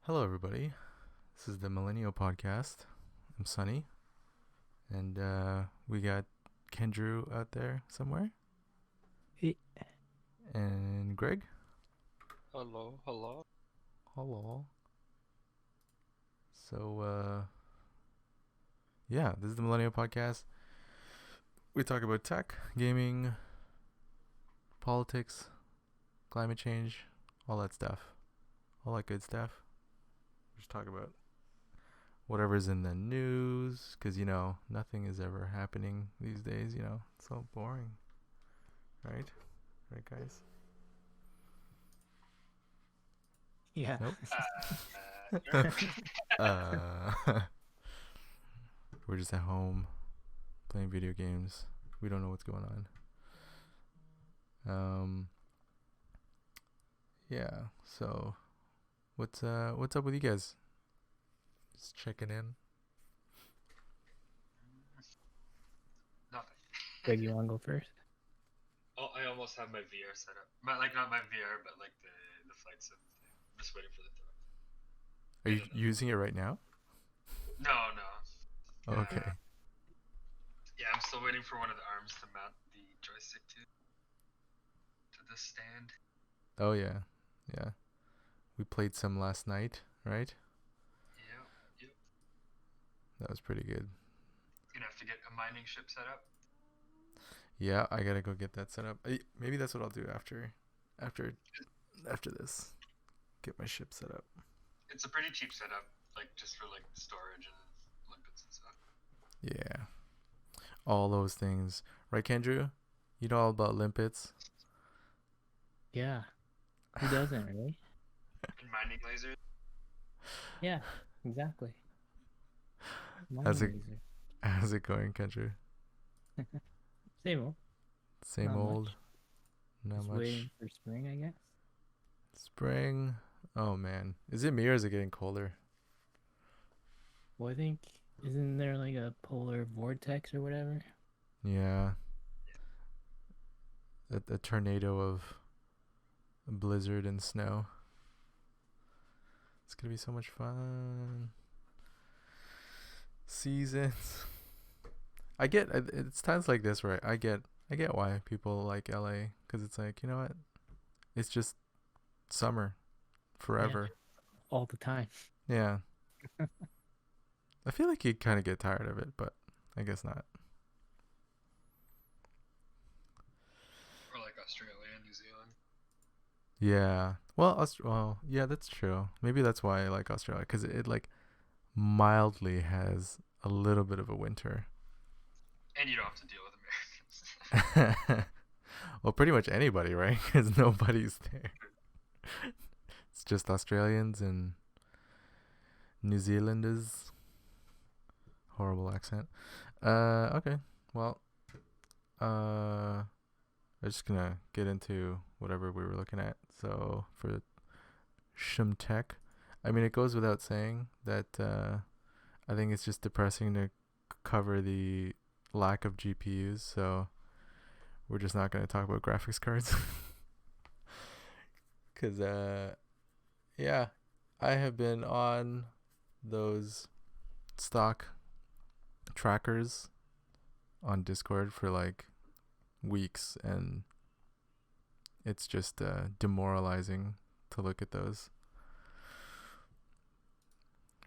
Hello, everybody. This is the Millennial podcast. I'm Sonny, and we got Kendrew out there somewhere, Hey. and Greg. Hello, hello. Hello. So, yeah, this is the Millennial podcast. We talk about tech, gaming, politics, climate change, all that stuff, all that good stuff. We just talk about whatever's in the news, because nothing is ever happening these days. It's so boring, right? Right, guys? Yeah. Nope. Sure. uh, we're just at home playing video games. We don't know what's going on. Yeah. So, what's up with you guys? Just checking in. Nothing. Greg, you want to go first? Oh, I almost have my VR set up. Not my VR, but like the flight sim thing. I'm just waiting for the thought. Are you using it right now? No. Oh, okay. Yeah, I'm still waiting for one of the arms to mount the joystick to the stand. Oh yeah. We played some last night, right? Yep. That was pretty good. Gonna have to get a mining ship set up. Yeah, I gotta go get that set up. Maybe that's what I'll do after this. Get my ship set up. It's a pretty cheap setup, like just for like storage and limpets and stuff. Yeah. All those things. Right, Kendrew? You know all about limpets? Yeah. Who doesn't, right? And mining lasers. Yeah, exactly. How's Mining it laser. how's it going, Kendrew? Same old. Same Not old. much. Not Just much. waiting for spring, I guess. Spring. Oh man. Is it me or is it getting colder? Well, I think, isn't there like a polar vortex or whatever? Yeah. A tornado of blizzard and snow. It's gonna be so much fun. Seasons. I get it's times like this where I get why people like LA, because it's like, you know what? It's just summer forever. All the time. Yeah. I feel like you kind of get tired of it, but I guess not. Or like Australia and New Zealand. Yeah. Well, yeah, that's true. Maybe that's why I like Australia, because it like mildly has a little bit of a winter. And you don't have to deal with Americans. Well, pretty much anybody, right? Because nobody's there. It's just Australians and New Zealanders. Horrible accent. Okay. Well, I'm just gonna get into whatever we were looking at. So for Shimtech, I mean, it goes without saying that I think it's just depressing to cover the lack of GPUs. So we're just not gonna talk about graphics cards. Cause yeah, I have been on those stock trackers on Discord for like weeks, and it's just demoralizing to look at those.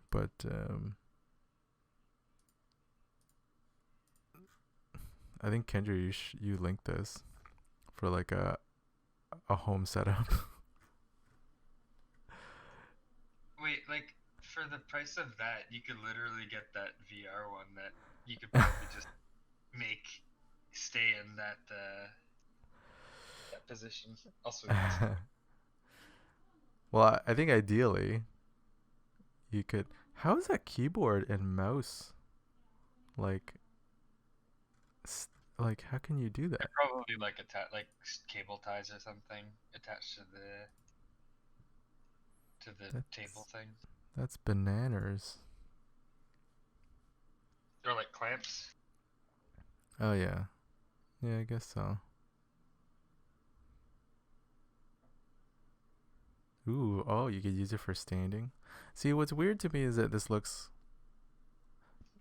But I think Kendra, you linked this for like a home setup. Wait, like for the price of that, you could literally get that VR one that you could probably just make stay in that position. Also, Well, I think ideally you could. How is that keyboard and mouse like? Like, how can you do that? probably like cable ties or something attached to the table thing, That's bananas. or like clamps. Oh yeah, I guess so. Ooh, oh, you could use it for standing. See, what's weird to me is that this looks,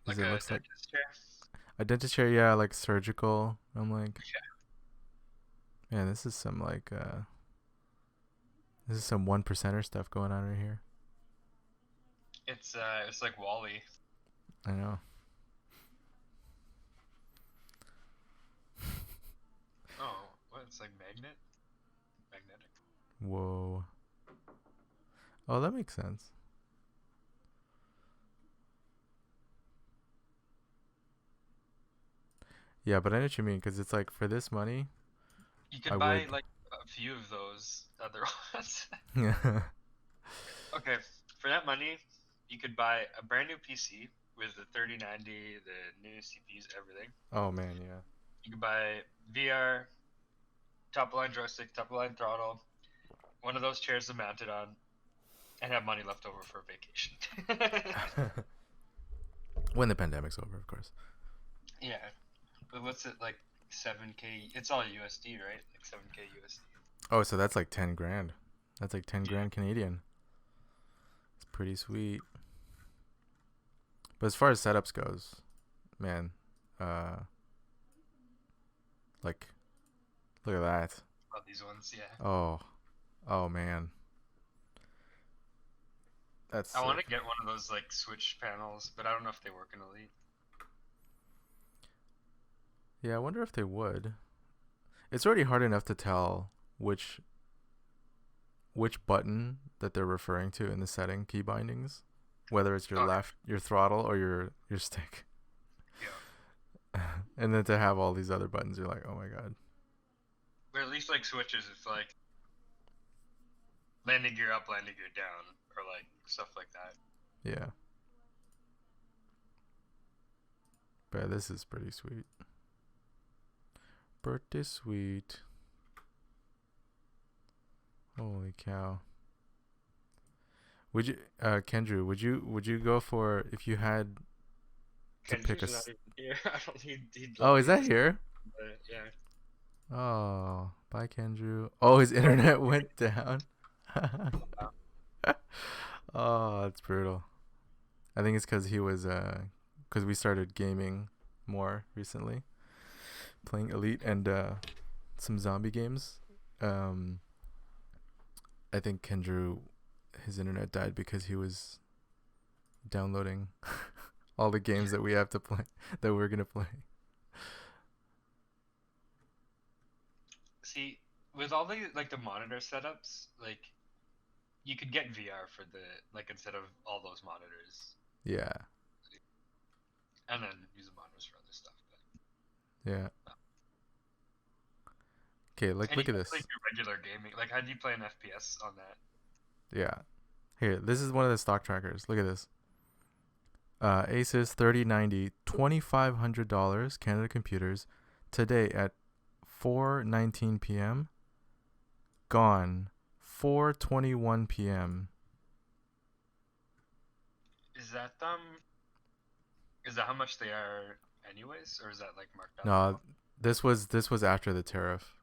is Like it a looks like dentist chair. a dentist chair, yeah, like surgical. I'm like, man, this is some like, this is some one percenter stuff going on right here. It's like Wally. I know. Oh, what? It's like magnetic. Whoa. Oh, that makes sense. Yeah, but I know what you mean, because it's like for this money, You I could buy would. like a few of those other ones. Yeah. Okay, for that money, you could buy a brand new PC with the 3090, the new CPUs, everything. Oh man, yeah. You could buy VR, top of line joystick, top of line throttle, one of those chairs to mount it on, and have money left over for a vacation. When the pandemic's over, of course. Yeah, but what's it like? 7K. It's all USD, right? Like 7K USD. Oh, so that's like 10 grand. That's like 10 Yeah. grand Canadian. It's pretty sweet. But as far as setups goes, man, like, look at that. Oh, these ones, yeah. Oh man, that's I want sick. to get one of those like switch panels, but I don't know if they work in Elite. Yeah, I wonder if they would. It's already hard enough to tell which button that they're referring to in the setting key bindings, whether it's your Okay. left, your throttle, or your stick. Yeah. And then to have all these other buttons, you're like, oh my god. But at least like switches, it's like landing gear up, landing gear down, or like stuff like that. Yeah. But this is pretty sweet. Pretty sweet. Holy cow. Would you, Kendrew? Would you go for if you had to pick a? Kendrick's not even here. I don't need. Oh, is that here? Yeah. Oh, bye, Kendrew. Oh, his internet went down. Oh, that's brutal. I think it's because he was because we started gaming more recently, playing Elite and some zombie games. I think Kendrew, his internet died because he was downloading all the games that we have to play, that we're gonna play. See, with all the like the monitor setups, like you could get VR for the like instead of all those monitors, Yeah, and then use the monitors for other stuff. But yeah. Okay, like and look you at can this. play your regular gaming. Like, how do you play an FPS on that? Yeah. Here, this is one of the stock trackers. Look at this. Asus 3090, $2,500, Canada Computers, today at 4:19 p.m. Gone 4:21 p.m. Is that Is that how much they are, anyways, or is that like marked up? No, this was after the tariff.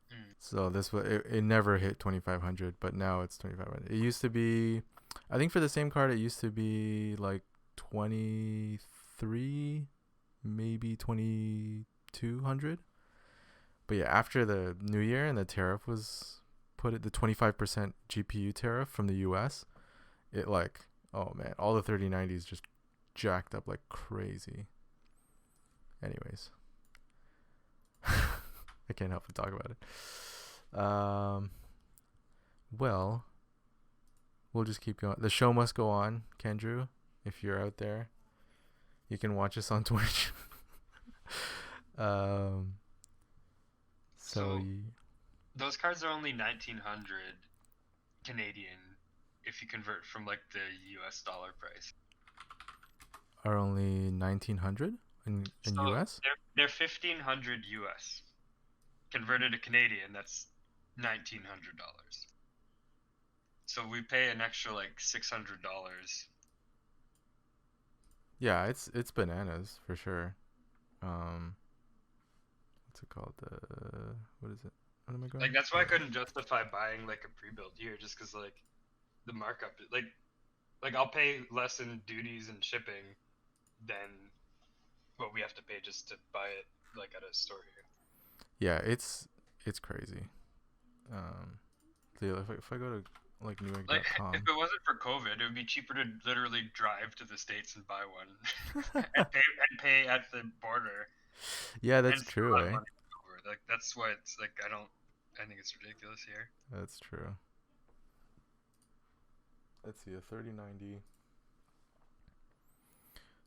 Mm. So this was it never hit 2,500, but now it's 2,500. It used to be, I think for the same card it used to be like 23, maybe 2,200. But yeah, after the new year and the tariff was put at the 25% GPU tariff from the US, it like, oh man, all the 3090s just jacked up like crazy. Anyways. I can't help but talk about it. Well, we'll just keep going. The show must go on, Kendrew. If you're out there, you can watch us on Twitch. So those cards are only 1,900 Canadian if you convert from like the US dollar price. are only 1,900 in So US. they're 1,500 US. Converted to Canadian, that's $1,900. So we pay an extra like $600. Yeah, it's bananas for sure. What's it called? What is it? What am I going? Like that's why I couldn't justify buying like a pre-built here, just because like the markup, like I'll pay less in duties and shipping than what we have to pay just to buy it like at a store here. Yeah, it's crazy. So if I go to like Like if Newegg.com, it wasn't for COVID, it would be cheaper to literally drive to the States and buy one and pay at the border yeah, that's and still true, have eh? money over. Like that's why it's like I think it's ridiculous here. That's true. Let's see, a 3090.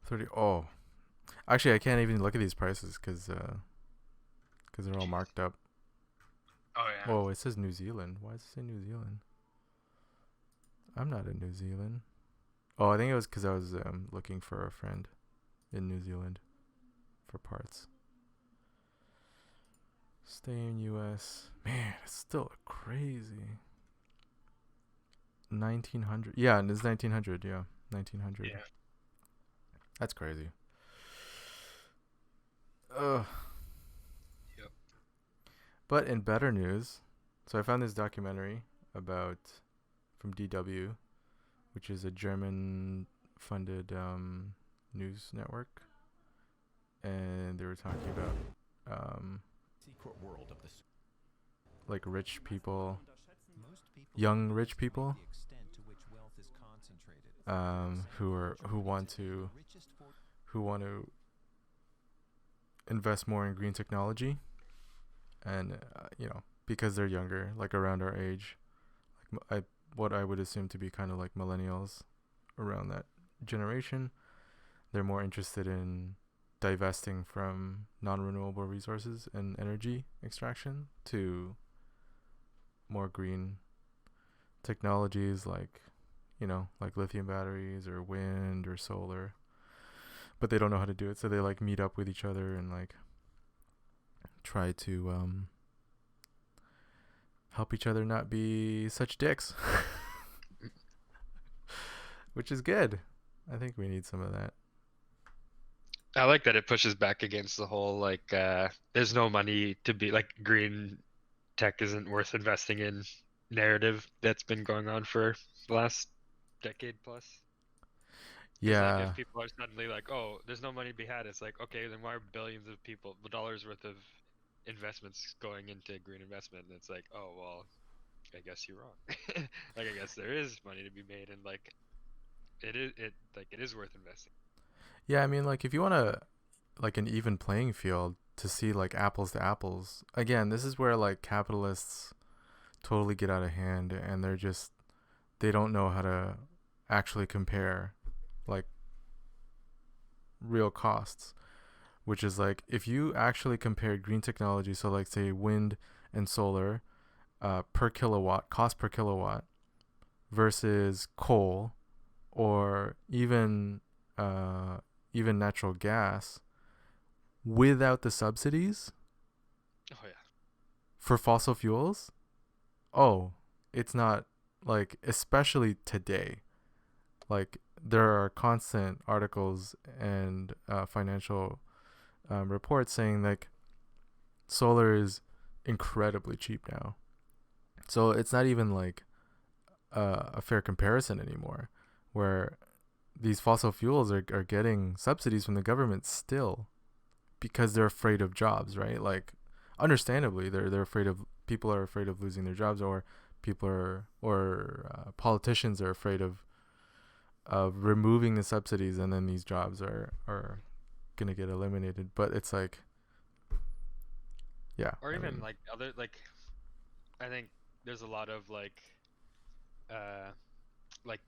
30. Oh, actually, I can't even look at these prices because they're all marked up. Oh yeah. Oh, it says New Zealand. Why does it say New Zealand? I'm not in New Zealand. Oh, I think it was because I was looking for a friend in New Zealand for parts. Stay in U.S. Man, it's still crazy. 1900. Yeah, it's 1900. Yeah, 1900. Yeah. That's crazy. Ugh. Yep. But in better news, so I found this documentary about from DW, which is a German-funded news network, and they were talking about secret world of the like rich people, young rich people, who want to invest more in green technology, and because they're younger, like around our age, like what I would assume to be kind of like millennials, around that generation, they're more interested in divesting from non-renewable resources and energy extraction to more green technologies like lithium batteries or wind or solar, but they don't know how to do it, so they like meet up with each other and like try to help each other not be such dicks. Which is good. I think we need some of that. I like that it pushes back against the whole like there's no money to be like green tech isn't worth investing in narrative that's been going on for the last decade plus. Yeah. Like if people are suddenly like, oh, there's no money to be had, it's like, okay, then why are billions of dollars worth of investments going into green investment? And it's like, oh well, I guess you're wrong. Like I guess there is money to be made, and like it is worth investing. Yeah, I mean, like if you want to like an even playing field to see like apples to apples, again, this is where like capitalists totally get out of hand, and they don't know how to actually compare like real costs, which is like if you actually compare green technology, so like say wind and solar per kilowatt, cost per kilowatt, versus coal or even natural gas without the subsidies Oh yeah. for fossil fuels, it's not, like, especially today, like there are constant articles and financial reports saying like solar is incredibly cheap now, so it's not even like a fair comparison anymore, where these fossil fuels are getting subsidies from the government still because they're afraid of jobs, right? Like understandably they're afraid of, people are afraid of losing their jobs, or politicians are afraid of removing the subsidies, and then these jobs are gonna get eliminated. But it's like, yeah, Or even like other, like I think there's a lot of like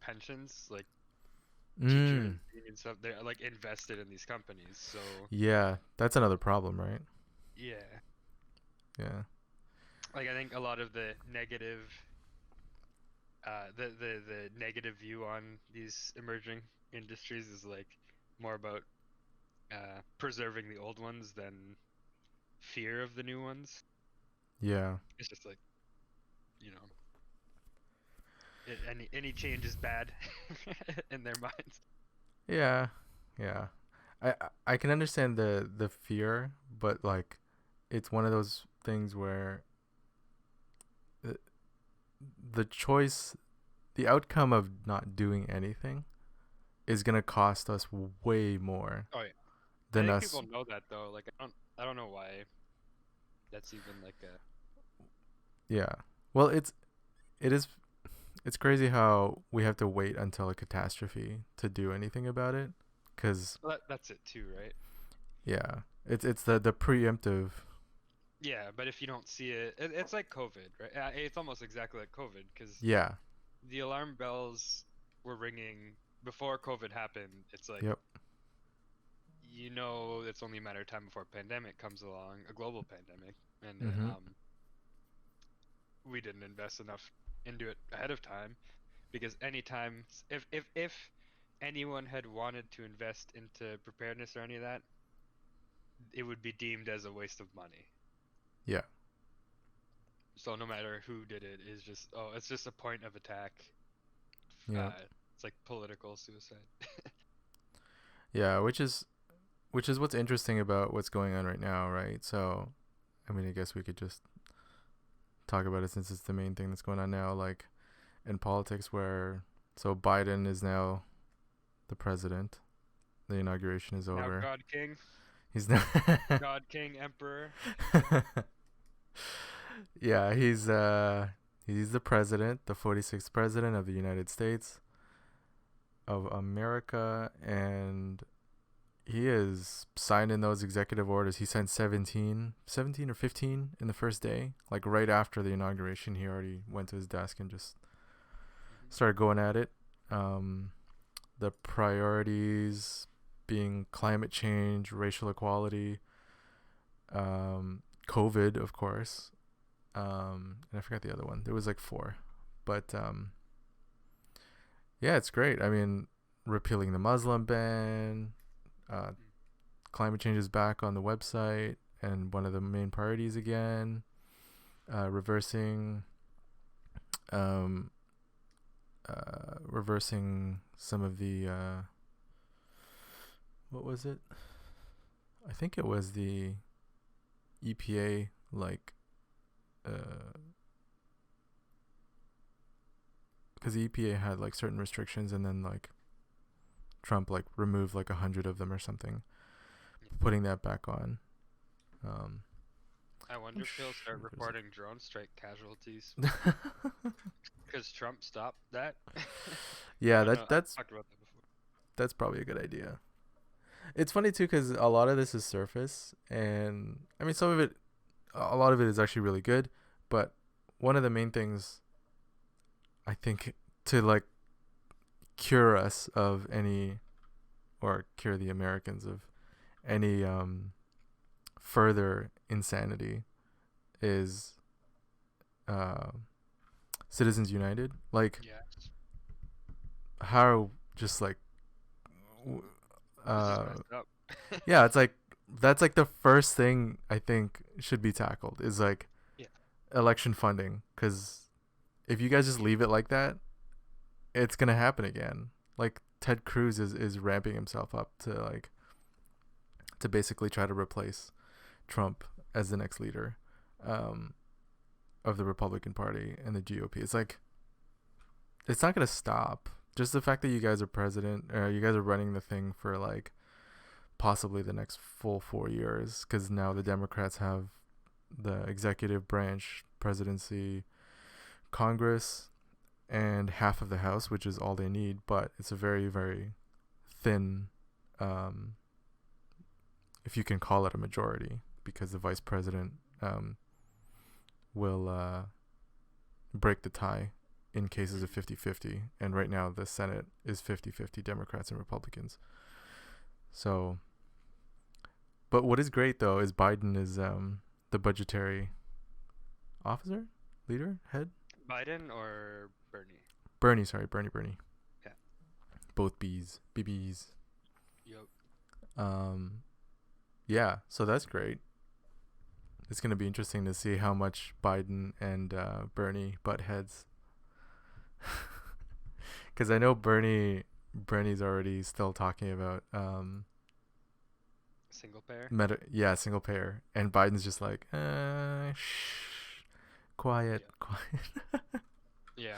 pensions, like teachers and stuff, they're like invested in these companies, so yeah, that's another problem, right? yeah. Yeah. Like I think a lot of the negative the negative view on these emerging industries is like more about preserving the old ones than fear of the new ones. Yeah. It's just like, any change is bad in their minds. Yeah. I can understand the fear, but like it's one of those things where the choice, the outcome of not doing anything is gonna cost us way more Oh yeah. I than think us. people know that though. Like I don't know why that's even like a Yeah. Well, it's crazy how we have to wait until a catastrophe to do anything about it, cuz well, that's it too, right? yeah, it's the preemptive. Yeah, but if you don't see it's like COVID, right? It's almost exactly like COVID because Yeah. the alarm bells were ringing before COVID happened. It's like Yep. it's only a matter of time before a pandemic comes along, a global pandemic, and Mhm. we didn't invest enough into it ahead of time because anytime if anyone had wanted to invest into preparedness or any of that, it would be deemed as a waste of money. Yeah. So no matter who did it, it's just a point of attack. Yeah. It's like political suicide. Yeah, which is what's interesting about what's going on right now, right? So, I mean, I guess we could just talk about it since it's the main thing that's going on now, like in politics, where so Biden is now the president. The inauguration is Now over. God King, He's now God King, Emperor. yeah, he's the president, the 46th president of the United States of America, and he is signing those executive orders. He signed 17 or 15 in the first day. Like right after the inauguration, he already went to his desk and just started going at it. The priorities being climate change, racial equality, COVID, of course. And I forgot the other one. There was like 4. But yeah, it's great. I mean, repealing the Muslim ban, climate change is back on the website and one of the main priorities again. Reversing some of the what was it? I think it was the EPA, like because the EPA had like certain restrictions, and then like Trump like removed like 100 of them or something, putting that back on. I wonder if he'll start reporting drone strike casualties because Trump stopped that. Yeah, I know, I've that's talked about that before. that's probably a good idea. It's funny too because a lot of this is surface, and I mean a lot of it is actually really good, but one of the main things I think to like cure us of any, or cure the Americans of any further insanity is Citizens United. Like Yeah. how just like It's just messed up. yeah, it's like that's like the first thing I think should be tackled is like Yeah. election funding, because if you guys just leave it like that, it's gonna happen again. Like Ted Cruz is ramping himself up to basically try to replace Trump as the next leader of the Republican Party and the GOP. It's like it's not gonna stop. Just the fact that you guys are president, or you guys are running the thing for like possibly the next full 4 years, because now the Democrats have the executive branch, presidency, Congress, and half of the House, which is all they need. But it's a very, very thin, if you can call it a majority, because the vice president will break the tie in cases of 50-50. And right now the Senate is 50-50 Democrats and Republicans. So, but what is great though is Biden is the budgetary officer, leader, head? Biden or Bernie? Bernie. Yeah. Both B's. BBs. Yup. Yeah, so that's great. It's going to be interesting to see how much Biden and Bernie butt heads. Because I know Bernie's already still talking about Single payer. single payer, and Biden's just like quiet. Yeah.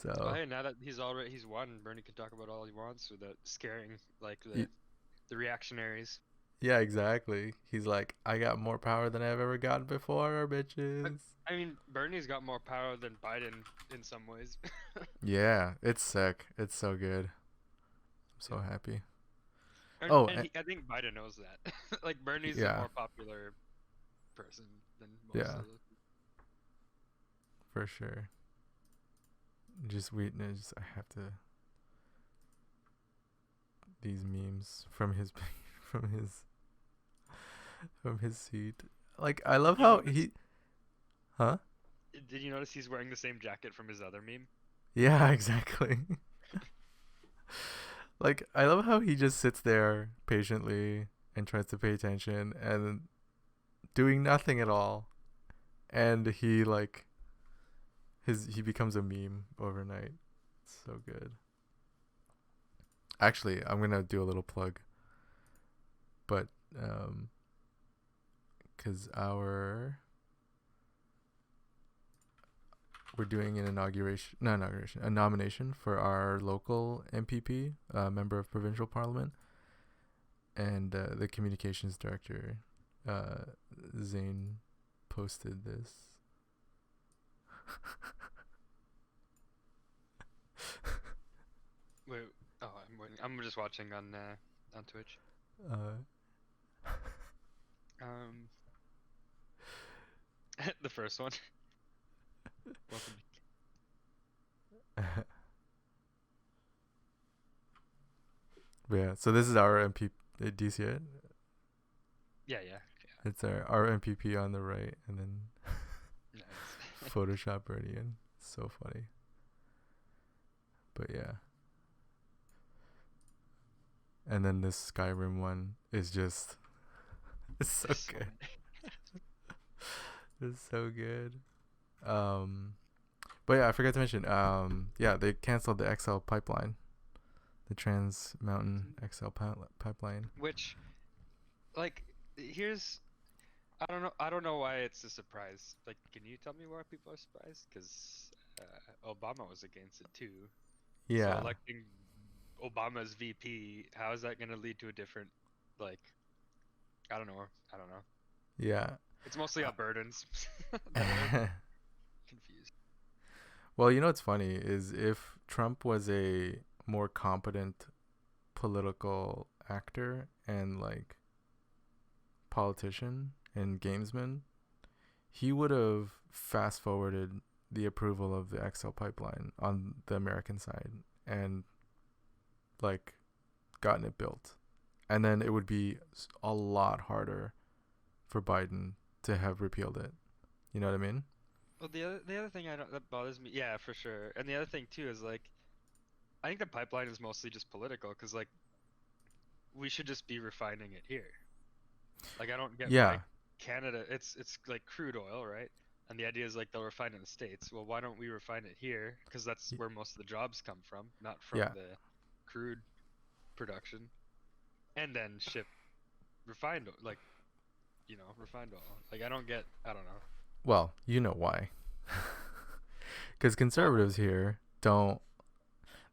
So Well, hey, now that he's won, Bernie can talk about all he wants without scaring like Y- the reactionaries. yeah, exactly. He's like, I got more power than I've ever gotten before, bitches. I mean, Bernie's got more power than Biden in some ways. Yeah, it's sick. It's so good. I'm so happy. And, Oh, and I think Biden knows that. Like Bernie's a yeah, more popular person than most yeah, of the. for sure. Just witness. I have to these memes from his from his from his seat. Like I love You how notice- he, huh? Did you notice he's wearing the same jacket from his other meme? Yeah, exactly. Like I love how he just sits there patiently and tries to pay attention and doing nothing at all, and he like he becomes a meme overnight. It's so good. Actually, I'm gonna do a little plug, but because we're doing an a nomination for our local MPP, member of provincial parliament, and the communications director, Zane, posted this. Wait, oh, I'm waiting. I'm just watching on Twitch. Um, the first one. Welcome. Yeah, so this is our MPP. Do you see it? Yeah, yeah. It's our MPP on the right, and then Nice. Photoshop Bernie in. So funny. But yeah. And then this Skyrim one is just it's so This good. one. It's so good. But yeah, I forgot to mention, yeah, they canceled the XL pipeline. The Trans Mountain XL pipeline. Which, like, here's, I don't know why it's a surprise. Like, can you tell me why people are surprised? Because Obama was against it too. Yeah. So electing Obama's VP, how is that going to lead to a different, like, I don't know. Yeah. It's mostly Albertans that are confused. Well, you know what's funny is if Trump was a more competent political actor and like politician and gamesman, he would have fast forwarded the approval of the XL pipeline on the American side and like gotten it built. And then it would be a lot harder for Biden to have repealed it. You know what I mean? Well, the other thing that bothers me, yeah, for sure. And the other thing too is like, I think the pipeline is mostly just political because like, we should just be refining it here. Like, I don't get Yeah. why Canada. It's like crude oil, right? And the idea is like they'll refine it in the States. Well, why don't we refine it here? Because that's where most of the jobs come from, not from Yeah. the crude production, and then ship refined like, refined oil. Like, I don't know. Well, you know why. Because conservatives here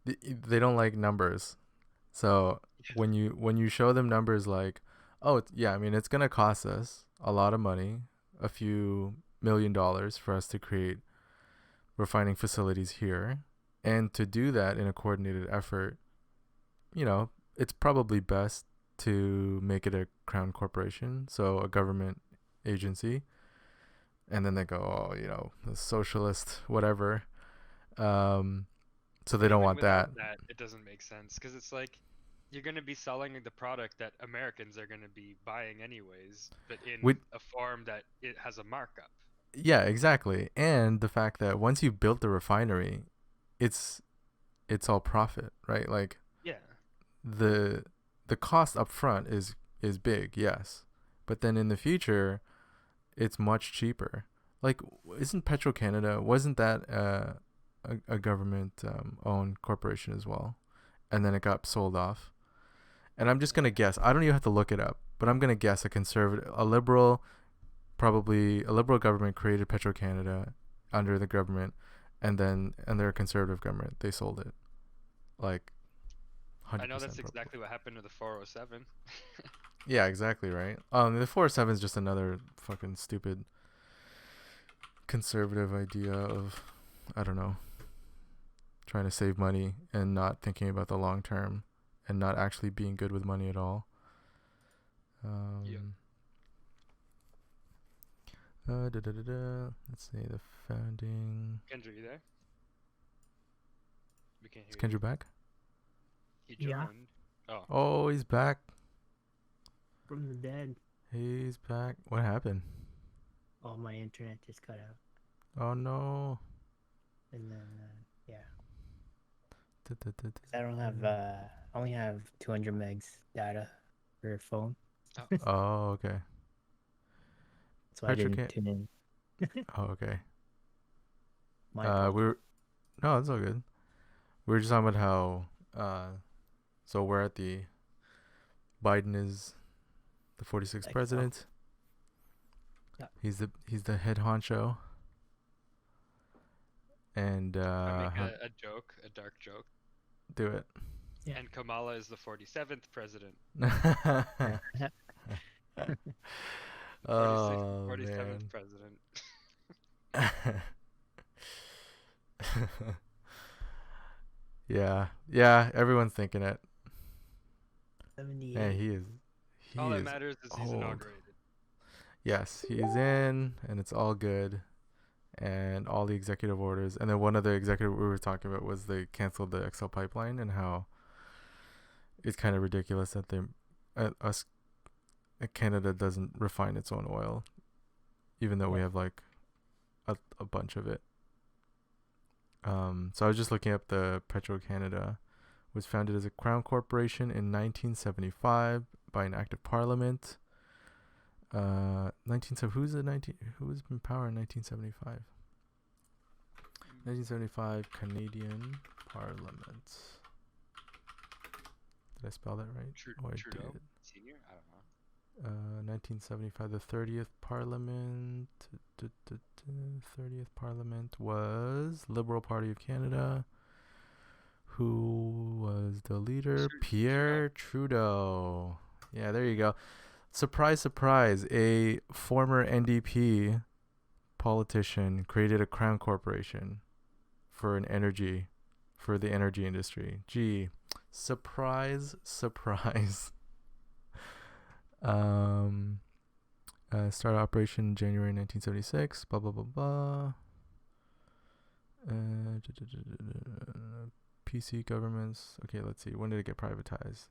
they don't like numbers. So when you show them numbers like, oh yeah, I mean it's gonna cost us a lot of money, a few $1 million for us to create refining facilities here, and to do that in a coordinated effort, it's probably best to make it a crown corporation, so a government agency. And then they go, oh, the socialist, whatever. So they don't Even want that. without that, it doesn't make sense because it's like you're going to be selling the product that Americans are going to be buying anyways, but in a form that it has a markup. Yeah, exactly. And the fact that once you've built the refinery, it's all profit, right? Like, yeah, the cost up front is big, yes, but then in the future, it's much cheaper. Like, isn't Petro-Canada, wasn't that a government owned corporation as well? And then it got sold off. And I'm just going to guess. I don't even have to look it up, but I'm going to guess probably a liberal government created Petro-Canada under the government, and they're a conservative government. They sold it, like, 100% I know that's purple. exactly what happened to the 407. Yeah, exactly, right. The 407 is just another fucking stupid conservative idea of, I don't know, trying to save money and not thinking about the long term and not actually being good with money at all. Yeah. Let's see, the founding. Kendra, you there? We can't Is hear you. Kendra back? He Yeah. joined. Oh. Oh, he's back. From the dead. He's back. What happened? Oh, my internet just cut out. Oh no. And then, yeah. 'Cause I don't have, I only have 200 megs data for phone. Oh, okay. So I didn't Petroca- tune in. Oh, okay. My apologies. No, it's all good. We were just talking about how so we're at the Biden is the 46th Like, president. Yeah. He's the head honcho. And I make a joke, a dark joke. do it. Yeah. And Kamala is the 47th president. Oh 47th man. president. Yeah, everyone's thinking it. 78. Yeah, he is All that matters is he's old. inaugurated. Yes, he's in, and it's all good, and all the executive orders. And then one of the executive we were talking about was they canceled the XL pipeline, and how it's kind of ridiculous that they, Canada doesn't refine its own oil, even though we have like a bunch of it. So I was just looking up the Petro-Canada. Was founded as a crown corporation in 1975 by an act of parliament. Who was in power in 1975? 1975 Canadian Parliament. Did I spell that right? Oh, I Trudeau did. Senior? I don't know. 1975, the 30th Parliament. 30th Parliament was Liberal Party of Canada. Who was the leader? Pierre Trudeau. Yeah, there you go. Surprise, surprise. A former NDP politician created a crown corporation for the energy industry. Gee, surprise, surprise. Started operation in January 1976. Blah, blah, blah, blah. PC governments. Okay, let's see. When did it get privatized?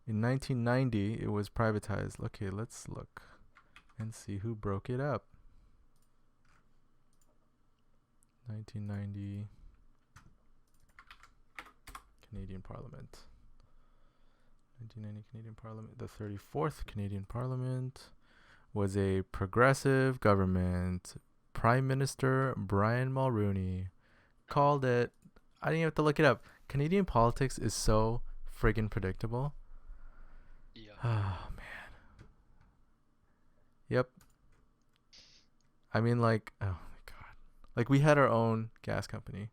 In 1990, it was privatized. Okay, let's look and see who broke it up. 1990 Canadian Parliament. 1990 Canadian Parliament. The 34th Canadian Parliament was a progressive government. Prime Minister Brian Mulroney called it. I didn't even have to look it up. Canadian politics is so friggin' predictable. Yeah. Oh, man. Yep. I mean, like, oh, my God. Like, we had our own gas company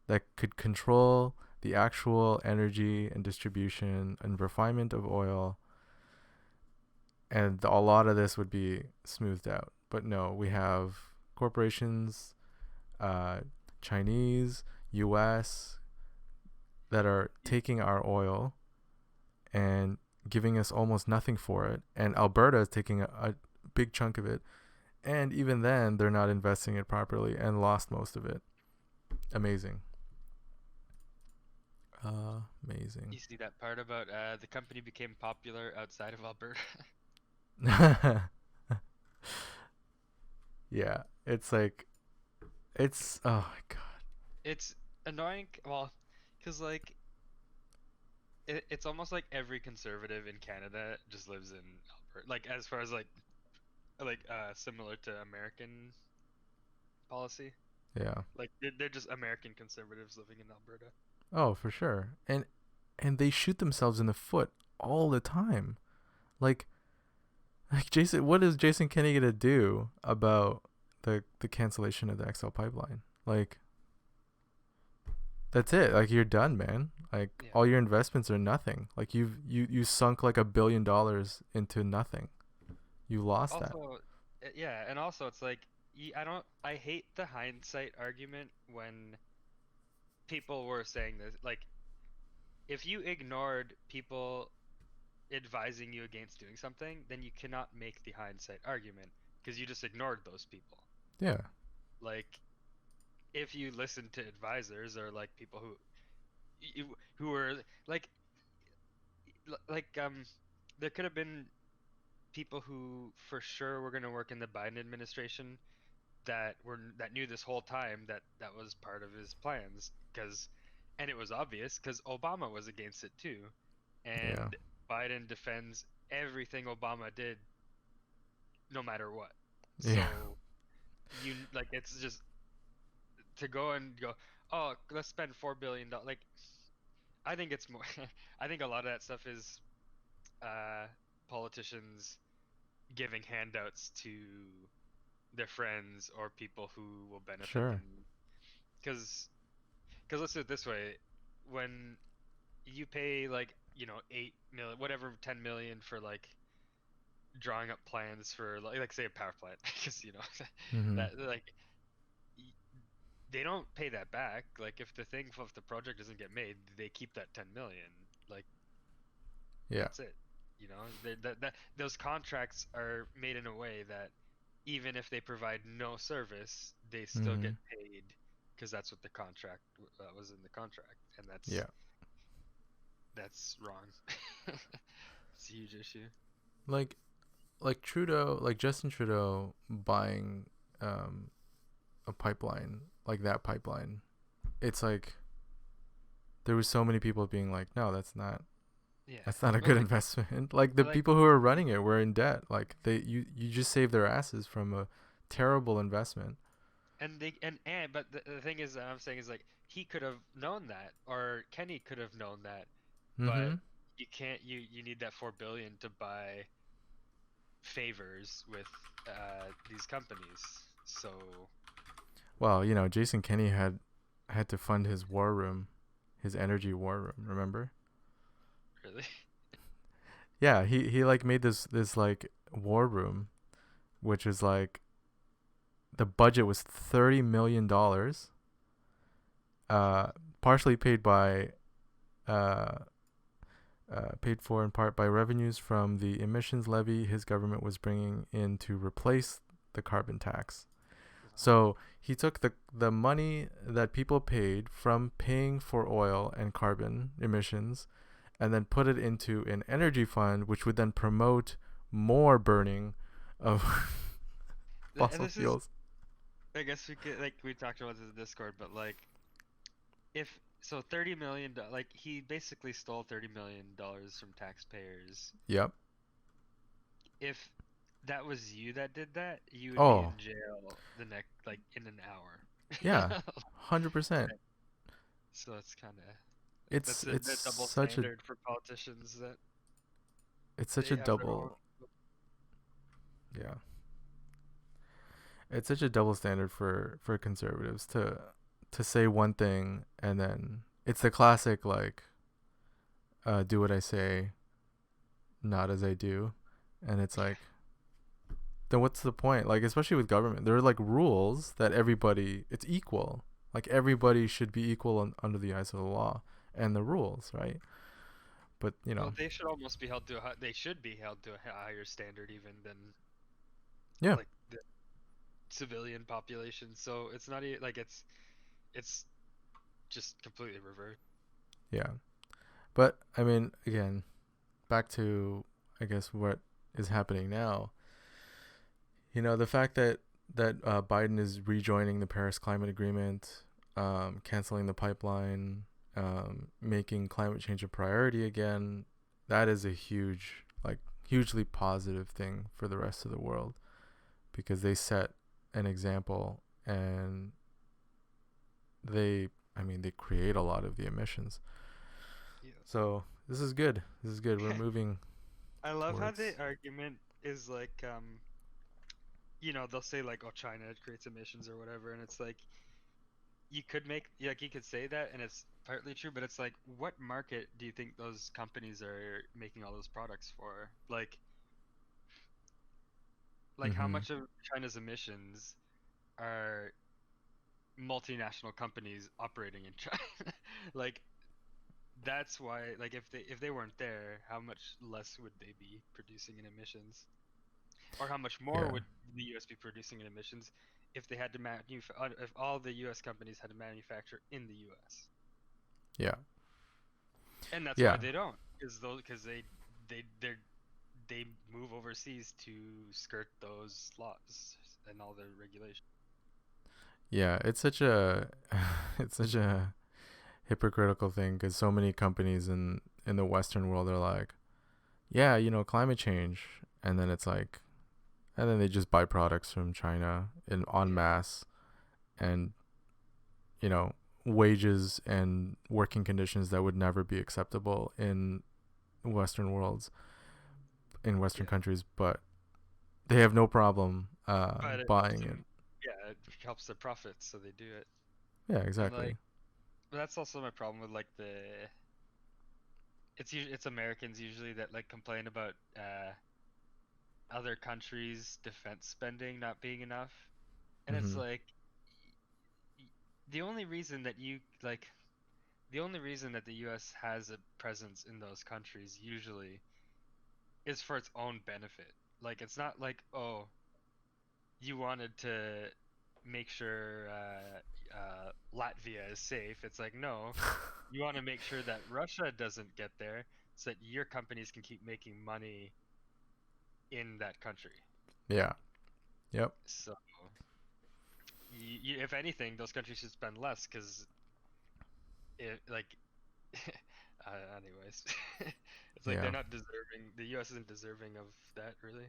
that could control the actual energy and distribution and refinement of oil. And a lot of this would be smoothed out. But no, we have corporations, Chinese, US, that are taking our oil and giving us almost nothing for it. And Alberta is taking a big chunk of it. And even then, they're not investing it properly and lost most of it. Amazing. Amazing. You see that part about the company became popular outside of Alberta? Yeah, it's like, it's, oh my God. It's annoying. Well, because like it's almost like every conservative in Canada just lives in Alberta. Like as far as like similar to American policy. Yeah. Like they're just American conservatives living in Alberta. Oh, for sure. And they shoot themselves in the foot all the time. Like Jason, what is Jason Kenney gonna do about the cancellation of the XL pipeline? Like, That's it. Like you're done, man. Like Yeah. all your investments are nothing. Like you sunk like $1 billion into nothing. You lost that. Also, yeah, and also it's like I hate the hindsight argument when people were saying this. Like, if you ignored people advising you against doing something, then you cannot make the hindsight argument because you just ignored those people. Yeah. Like, if you listen to advisors or like people who were like there could have been people who for sure were going to work in the Biden administration that knew this whole time that was part of his plans, and it was obvious because Obama was against it too, Yeah. and Biden defends everything Obama did no matter what. So Yeah. it's just to go and go, oh, let's spend $4 billion. Like, I think it's more. I think a lot of that stuff is politicians giving handouts to their friends or people who will benefit Sure. them. Because let's do it this way: when you pay 8 million, whatever, 10 million for drawing up plans for like say a power plant, because Mhm. that they don't pay that back. Like if the project doesn't get made, they keep that 10 million. Like Yeah. that's it. Those contracts are made in a way that even if they provide no service, they still get paid because that's what the contract was in the contract, and that's wrong. It's a huge issue. Like Trudeau, like Justin Trudeau buying a pipeline, like that pipeline. It's like there was so many people being like, no, that's not a good investment. Like the people who are running it were in debt. Like you just saved their asses from a terrible investment. But the thing is, I'm saying is like he could have known that, or Kenny could have known that, but you can't. You need that $4 billion to buy favors with these companies. So. Well, Jason Kenney had to fund his war room, his energy war room. Remember? Really? Yeah, he like made this like war room, which is like the budget was $30 million, partially paid by paid for in part by revenues from the emissions levy his government was bringing in to replace the carbon tax. So he took the money that people paid from paying for oil and carbon emissions and then put it into an energy fund, which would then promote more burning of fossil fuels. I guess we could, we talked about this in Discord, but if so, $30 million, he basically stole $30 million from taxpayers. Yep. If that was you that did that, you would be in jail the next, in an hour. Yeah, 100%. So it's kind of it's double such standard for politicians that it's such a double. Yeah. It's such a double standard for conservatives to say one thing and then it's the classic do what I say, not as I do, and it's like, then what's the point? Like, especially with government, there are rules that it's equal. Like everybody should be equal under the eyes of the law and the rules, right? But well, they should almost be held to they should be held to a higher standard even than the civilian population. So it's not it's just completely reversed. Yeah, but I mean, again, back to I guess what is happening now. The fact that Biden is rejoining the Paris Climate Agreement, canceling the pipeline, making climate change a priority again, that is a hugely positive thing for the rest of the world, because they set an example and they create a lot of the emissions. Yeah. So this is good. We're moving. I love how the argument is they'll say oh, China creates emissions or whatever, and it's you could make like you could say that, and it's partly true, but it's like, what market do you think those companies are making all those products for? Like how Mm-hmm. much of China's emissions are multinational companies operating in China? Like that's why, like if they weren't there, how much less would they be producing in emissions? Or how much more Yeah. would the US be producing in emissions if they had to if all the US companies had to manufacture in the US? Yeah. And that's why Yeah. they don't, because they move overseas to skirt those laws and all the regulations. Yeah. It's such a it's such a hypocritical thing because so many companies in the Western world are like, yeah, climate change, and then it's like, and then they just buy products from China in en Yeah. masse, and you know wages and working conditions that would never be acceptable in Western worlds, in Western Yeah. countries, but they have no problem But it helps buying it. them, yeah, it helps their profits, so they do it. Yeah, And like, exactly. but that's also my problem with like it's Americans usually that like complain about other countries' defense spending not being enough. And it's Mm-hmm. like y- the only reason that you like the only reason that the US has a presence in those countries usually is for its own benefit. Like it's not like, oh, you wanted to make sure Latvia is safe. It's like, no, you want to make sure that Russia doesn't get there so that your companies can keep making money in that country. Yeah. Yep. So, if anything, those countries should spend less because it like anyways, it's like they're Yeah. not deserving. The U.S. isn't deserving of that, really.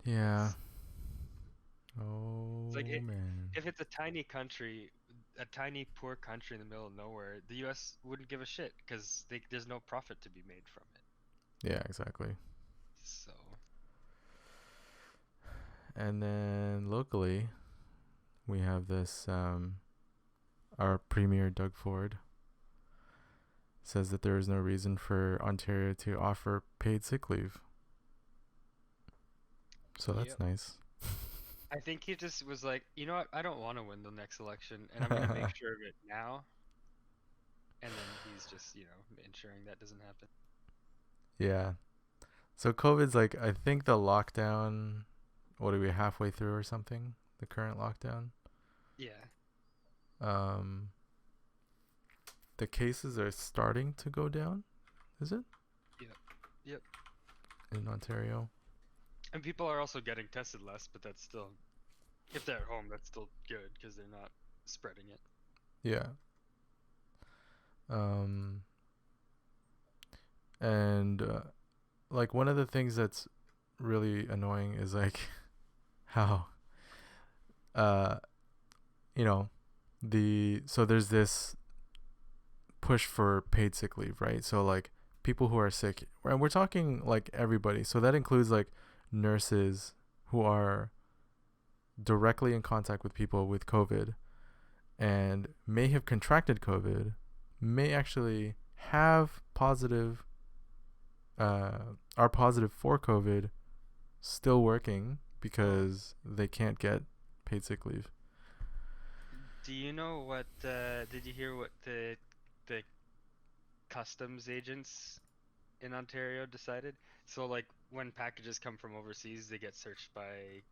Yeah. It's, it's like Oh man. if it's a tiny country, a tiny poor country in the middle of nowhere, the U.S. wouldn't give a shit because there's no profit to be made from it. Yeah, exactly. So And then locally, we have this our premier Doug Ford says that there is no reason for Ontario to offer paid sick leave. So that's yep. nice. I think he just was like, you know what? I don't want to win the next election, and I'm gonna make sure of it now. And then he's just, ensuring that doesn't happen. Yeah. So COVID's like, I think the lockdown, what are we, halfway through or something? The current lockdown. Yeah. Um the cases are starting to go down, is it? Yep. Yep. In Ontario. And people are also getting tested less, but that's still, if they're at home, that's still good because they're not spreading it. Yeah. And like one of the things that's really annoying is like how uh you know so there's this push for paid sick leave, right? So like people who are sick, and we're talking like everybody, so that includes like nurses who are directly in contact with people with COVID and may have contracted COVID, may actually have positive are positive for COVID, still working because they can't get paid sick leave. Do you know what? Did you hear what the customs agents in Ontario decided? So like when packages come from overseas, they get searched by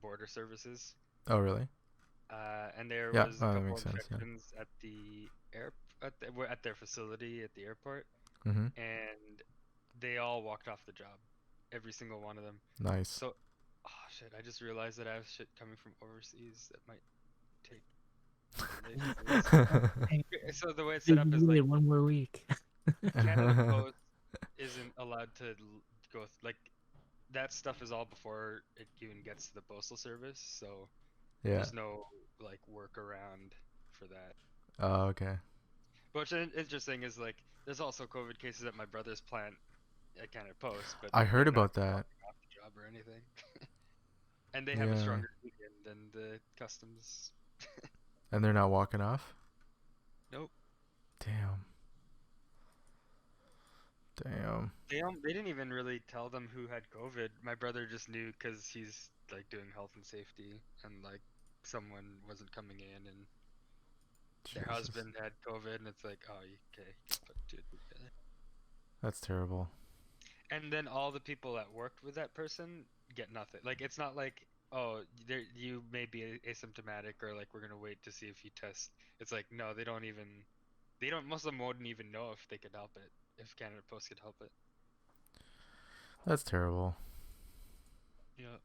border services. Oh, really? And there Yeah, was a that couple makes sense. Yeah. infections at the at their facility at the airport, Mm-hmm. and they all walked off the job, every single one of them. Nice. So, oh shit! I just realized that I have shit coming from overseas that might take relation to this. So the way it's set up is like one more week. Canada Post isn't allowed to like that stuff is all before it even gets to the postal service. So Yeah. there's no like workaround for that. Oh, okay. But what's interesting is like there's also COVID cases at my brother's plant at Canada Post, but I heard they're not about that. walking off the job or anything. And they have a Yeah. stronger union than the customs And they're not walking off? Nope. Damn. They didn't even really tell them who had COVID. My brother just knew because he's like doing health and safety, and like someone wasn't coming in, and their Jesus. husband had COVID, and it's like, oh, okay, you put two together. That's terrible. And then all the people that worked with that person get nothing. Like, it's not like, oh, you may be asymptomatic, or like we're gonna wait to see if you test. It's like, no, they don't. Most of them wouldn't even know if they could help it, if Canada Post could help it. That's terrible. Yeah.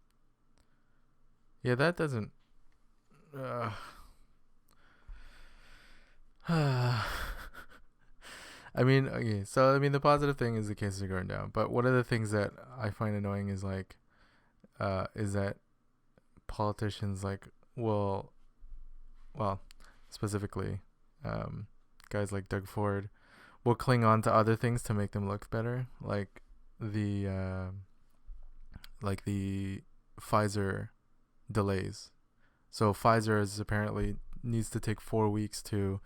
Yeah, that doesn't. I mean, okay, so I mean, the positive thing is the cases are going down, but one of the things that I find annoying is like, is that politicians like well, specifically, guys like Doug Ford will cling on to other things to make them look better, like the Pfizer delays. So Pfizer is apparently needs to take 4 weeks to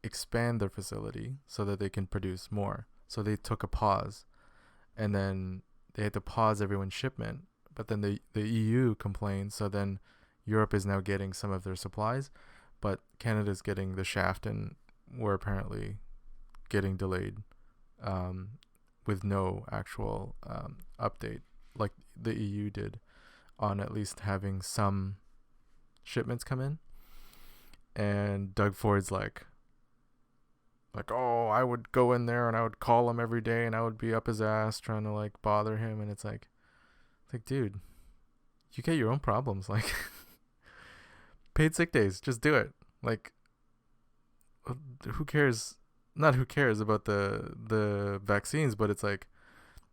expand their facility so that they can produce more. So they took a pause, and then they had to pause everyone's shipment. But then the EU complained, so then Europe is now getting some of their supplies, but Canada's getting the shaft, and we're apparently getting delayed with no actual update like the EU did on at least having some shipments come in. And Doug Ford's like, oh, I would go in there and I would call him every day and I would be up his ass trying to like bother him. And it's like, dude, you get your own problems. Like, paid sick days, just do it. Like, who cares? Not who cares about the vaccines, but it's like,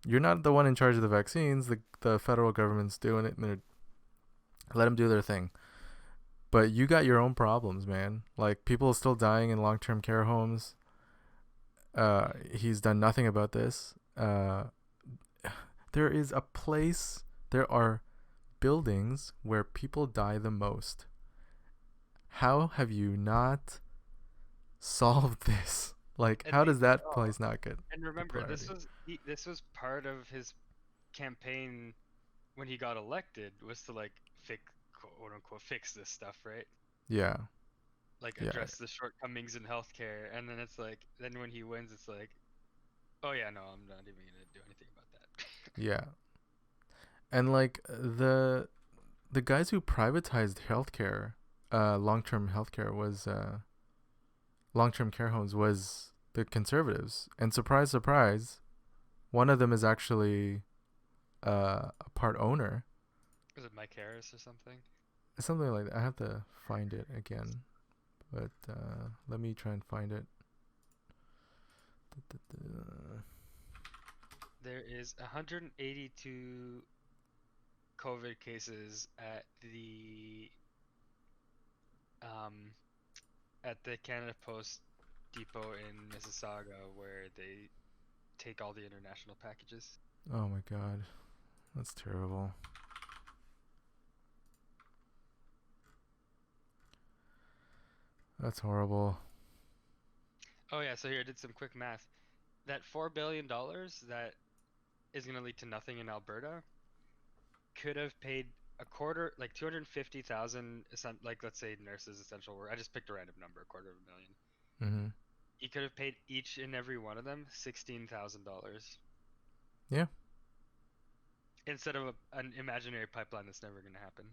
you're not the one in charge of the vaccines. The federal government's doing it, and they're let them do their thing. But you got your own problems, man. Like, people are still dying in long-term care homes. He's done nothing about this. There are buildings where people die the most. How have you not solved this? Like, how does that place not get? And remember, this was part of his campaign when he got elected, was to like quote unquote fix this stuff, right? Yeah. Like address the shortcomings in healthcare, and then it's like, then when he wins, it's like, oh yeah, no, I'm not even gonna do anything about that. Yeah. And like the guys who privatized healthcare, long-term healthcare was long-term care homes was the Conservatives. And surprise, surprise, one of them is actually a part owner. Was it Mike Harris or something? Something like that. I have to find it again, but let me try and find it. There is 182 COVID cases at the Canada Post depot in Mississauga, where they take all the international packages. Oh my god, that's terrible. That's horrible. Oh yeah, so here I did some quick math. That $4 billion that is going to lead to nothing in Alberta could have paid a quarter, like 250,000, like let's say nurses, essential work. I just picked a random number, $250,000. Mm-hmm. You could have paid each and every one of them $16,000. Yeah. Instead of an imaginary pipeline that's never going to happen.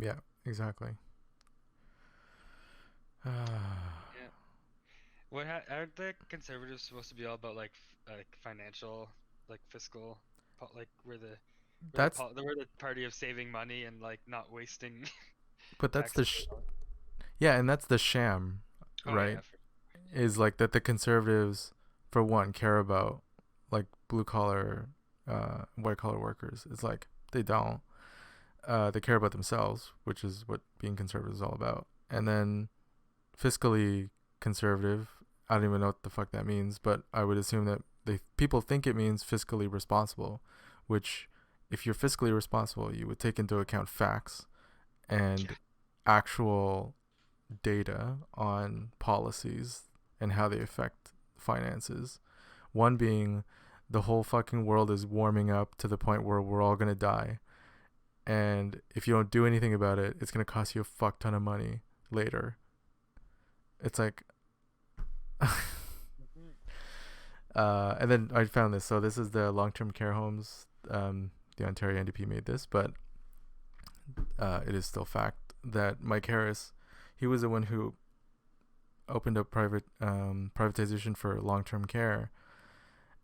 Yeah, exactly. Yeah. Aren't the Conservatives supposed to be all about like financial, like fiscal, like we're the party of saving money and like not wasting. But that's and that's the sham, right? Yeah, is like that the Conservatives, for one, care about like blue collar, white collar workers. It's like they don't. They care about themselves, which is what being conservative is all about. And then fiscally conservative, I don't even know what the fuck that means, but I would assume that people think it means fiscally responsible, which if you're fiscally responsible, you would take into account facts and actual data on policies and how they affect finances. One being the whole fucking world is warming up to the point where we're all gonna die. And if you don't do anything about it, it's gonna cost you a fuck ton of money later. It's like and then I found this. So this is the long-term care homes. The Ontario NDP made this, but it is still fact that Mike Harris, he was the one who opened up privatization for long-term care,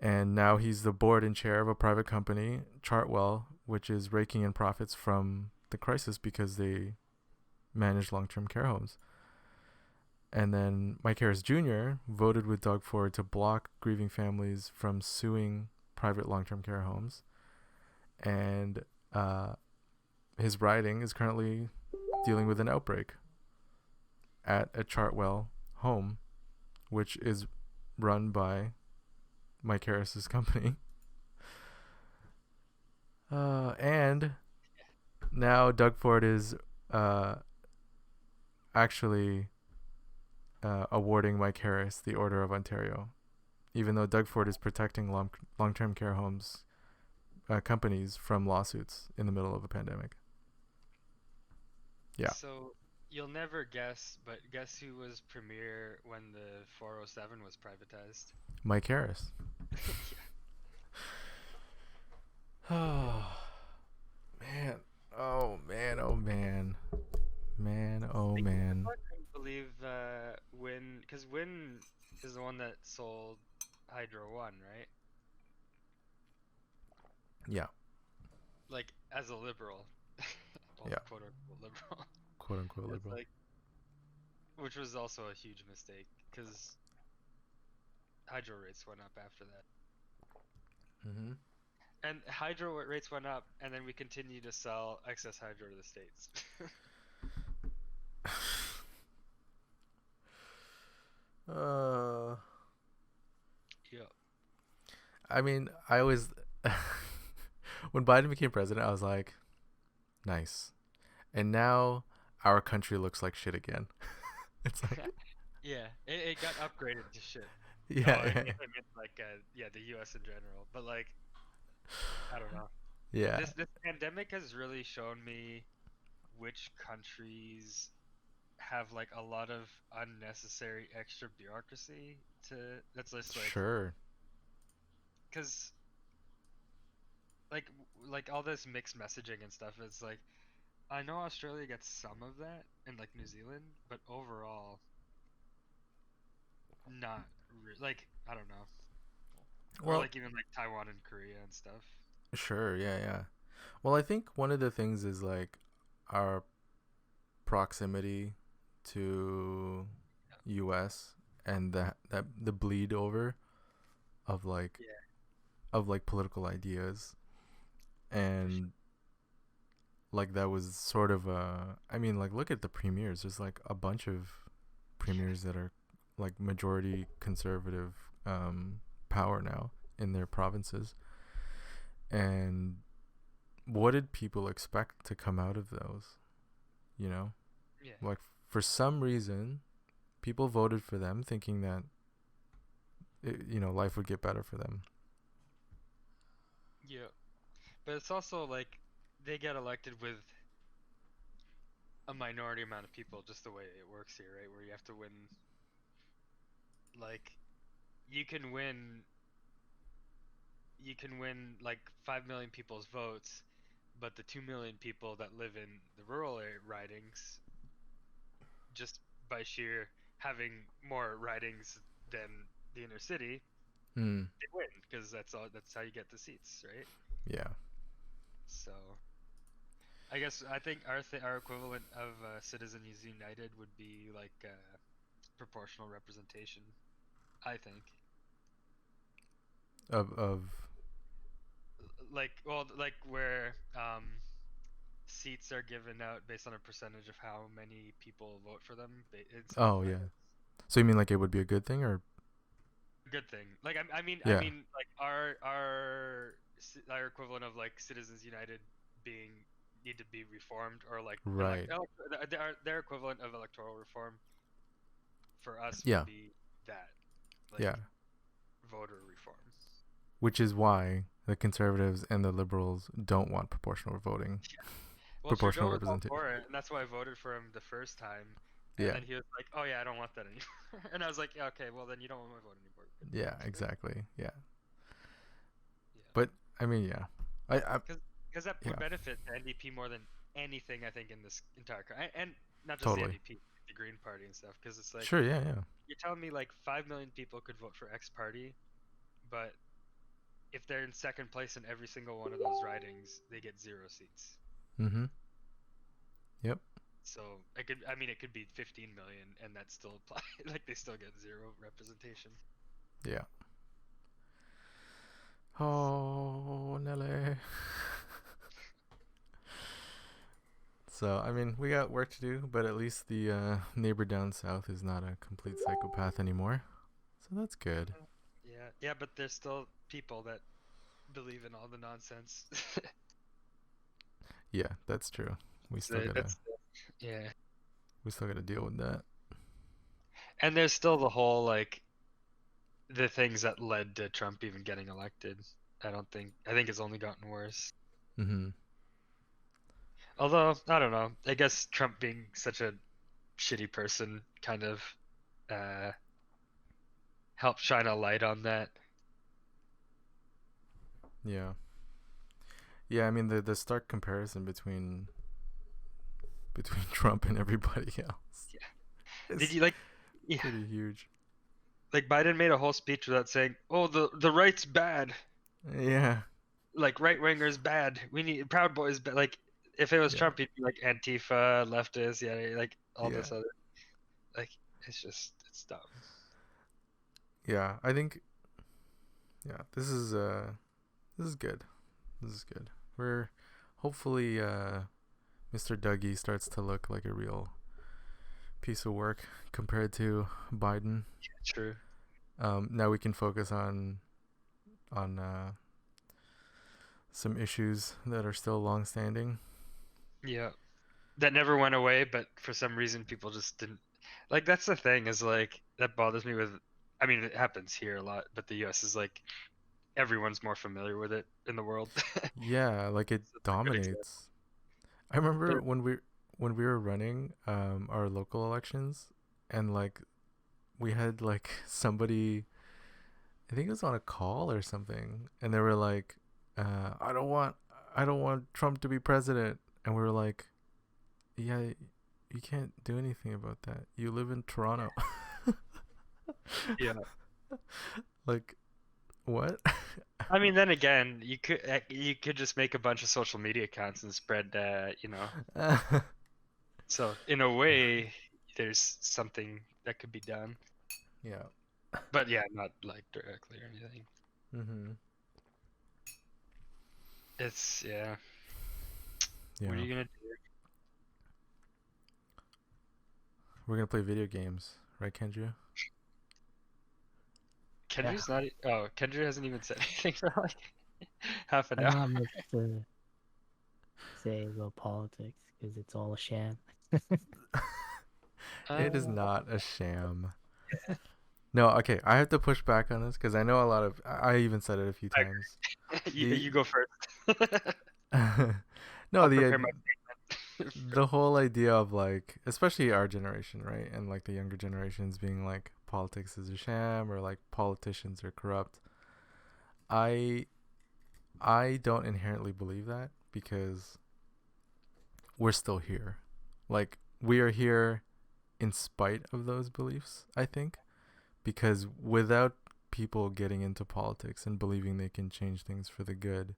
and now he's the board and chair of a private company, Chartwell, which is raking in profits from the crisis because they manage long-term care homes. And then Mike Harris Jr. voted with Doug Ford to block grieving families from suing private long-term care homes. And his riding is currently dealing with an outbreak at a Chartwell home, which is run by Mike Harris's company. And now Doug Ford is actually awarding Mike Harris the Order of Ontario, even though Doug Ford is protecting long-term care homes companies from lawsuits in the middle of a pandemic. Yeah. So you'll never guess, but guess who was premier when the 407 was privatized? Mike Harris. Oh man. Oh man. Oh man. Man. Oh man. I couldn't believe Win, because Win is the one that sold Hydro One, right? Yeah. Like as a liberal. Well, Yeah. quote unquote liberal. Quote unquote It's liberal. like, which was also a huge mistake because hydro rates went up after that. Mm-hmm. And hydro rates went up, and then we continue to sell excess hydro to the states. Yeah. I mean, I always when Biden became president, I was like, nice. And now our country looks like shit again. It's like Yeah, it got upgraded to shit. yeah, I yeah, mean like the U.S. in general, but like I don't know. yeah. This pandemic has really shown me which countries have like a lot of unnecessary extra bureaucracy that's just like Sure. because like all this mixed messaging and stuff. It's like I know Australia gets some of that and like New Zealand, but overall not like I don't know. Or Well, like even like Taiwan and Korea and stuff. sure, yeah, yeah. Well, I think one of the things is like our proximity to US and that the bleed over of like political ideas, and like that was sort of I mean, like look at the premiers. There's like a bunch of premiers that are like majority conservative power now in their provinces. And what did people expect to come out of those? You know? Yeah. Like for some reason people voted for them thinking that life would get better for them. Yeah. But it's also like they get elected with a minority amount of people, just the way it works here, right? Where you have to win. Like, you can win like 5 million people's votes, but the 2 million people that live in the rural ridings, just by sheer having more ridings than the inner city, they win because that's how you get the seats, right? Yeah. So, I guess I think our equivalent of Citizens United would be like proportional representation. I think. Of Like where seats are given out based on a percentage of how many people vote for them. Oh yeah. So you mean like it would be a good thing or good thing? Like I mean Yeah. like our equivalent of like Citizens United being need to be reformed, or like Right. their equivalent of electoral reform for us Yeah. would be that, like Yeah. voter reform. Which is why the conservatives and the liberals don't want proportional voting. Well, Proportional Trudeau was all representation. for it, and that's why I voted for him the first time. And Yeah. then he was like, "Oh yeah, I don't want that anymore." And I was like, "Yeah, okay, well then you don't want my vote anymore." Yeah, exactly. Yeah. Yeah. But I mean, yeah. I Because that Yeah. would benefit the NDP more than anything, I think, in this entire and not just Totally. the NDP, the Green Party and stuff. Because it's like, Sure, yeah, yeah. you're telling me like 5 million people could vote for X party, but if they're in second place in every single one of those ridings, they get 0 seats. Mm-hmm. Yep. So it could be 15 million, and that still apply. Like they still get 0 representation. Yeah. Oh, Nelly. So, I mean, we got work to do, but at least the neighbor down south is not a complete psychopath anymore. So that's good. Yeah, but there's still people that believe in all the nonsense. Yeah, that's true. We still Yeah. gotta deal with that. And there's still the whole like the things that led to Trump even getting elected. I think it's only gotten worse. Mm-hmm. Although I don't know. I guess Trump being such a shitty person kind of helped shine a light on that. Yeah. Yeah, I mean the stark comparison between Trump and everybody else. Yeah. Did you like? Yeah. Pretty huge. Like Biden made a whole speech without saying, "Oh, the right's bad." Yeah. Like right wingers bad. We need Proud Boys bad. Like if it was Yeah. Trump, he'd be like Antifa, leftist, yeah, like all this Yeah. other. Like it's dumb. Yeah, I think. Yeah, this is good. This is good. We're hopefully Mr. Dougie starts to look like a real piece of work compared to Biden. Yeah, true. Now we can focus on some issues that are still long-standing. Yeah, that never went away, but for some reason people just didn't. Like that's the thing is like that bothers me with. I mean, it happens here a lot, but the U.S. is like everyone's more familiar with it in the world. Yeah, like it dominates. I remember when we were running our local elections, and like we had like somebody, I think it was on a call or something, and they were like, I don't want Trump to be president, and we were like, yeah, you can't do anything about that. You live in Toronto. Yeah. Like, what? I mean, then again, you could just make a bunch of social media accounts and spread, So in a way, there's something that could be done. Yeah. But yeah, not like directly or anything. Mm-hmm. It's yeah. Yeah. What are you gonna do? We're gonna play video games, right, Kendra? Kendrick's not. Oh, Kendrick hasn't even said anything for like half an I don't hour. have much to say about politics because it's all a sham. It is not a sham. No, okay, I have to push back on this because I know a lot of. I even said it a few times. You go first. No, I'll prepare my the whole idea of like, especially our generation, right, and like the younger generations being like politics is a sham or like politicians are corrupt. I don't inherently believe that because we're still here. Like we are here in spite of those beliefs, I think, because without people getting into politics and believing they can change things for the good,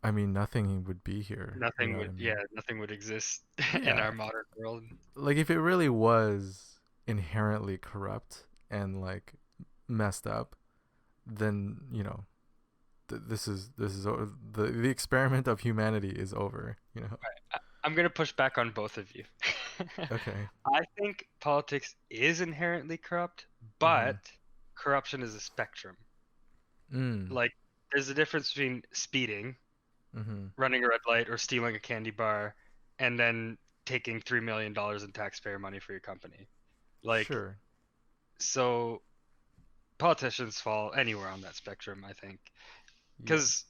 I mean, nothing would be here. Nothing you know would, what I mean? yeah, nothing would exist in Yeah. our modern world. Like if it really was inherently corrupt and like messed up, then this is the experiment of humanity is over. I'm gonna push back on both of you. Okay. I think politics is inherently corrupt, but corruption is a spectrum. Mm. Like, there's a difference between speeding running a red light or stealing a candy bar, and then taking $3 million in taxpayer money for your company. Like, Sure. so politicians fall anywhere on that spectrum, I think, Yeah. because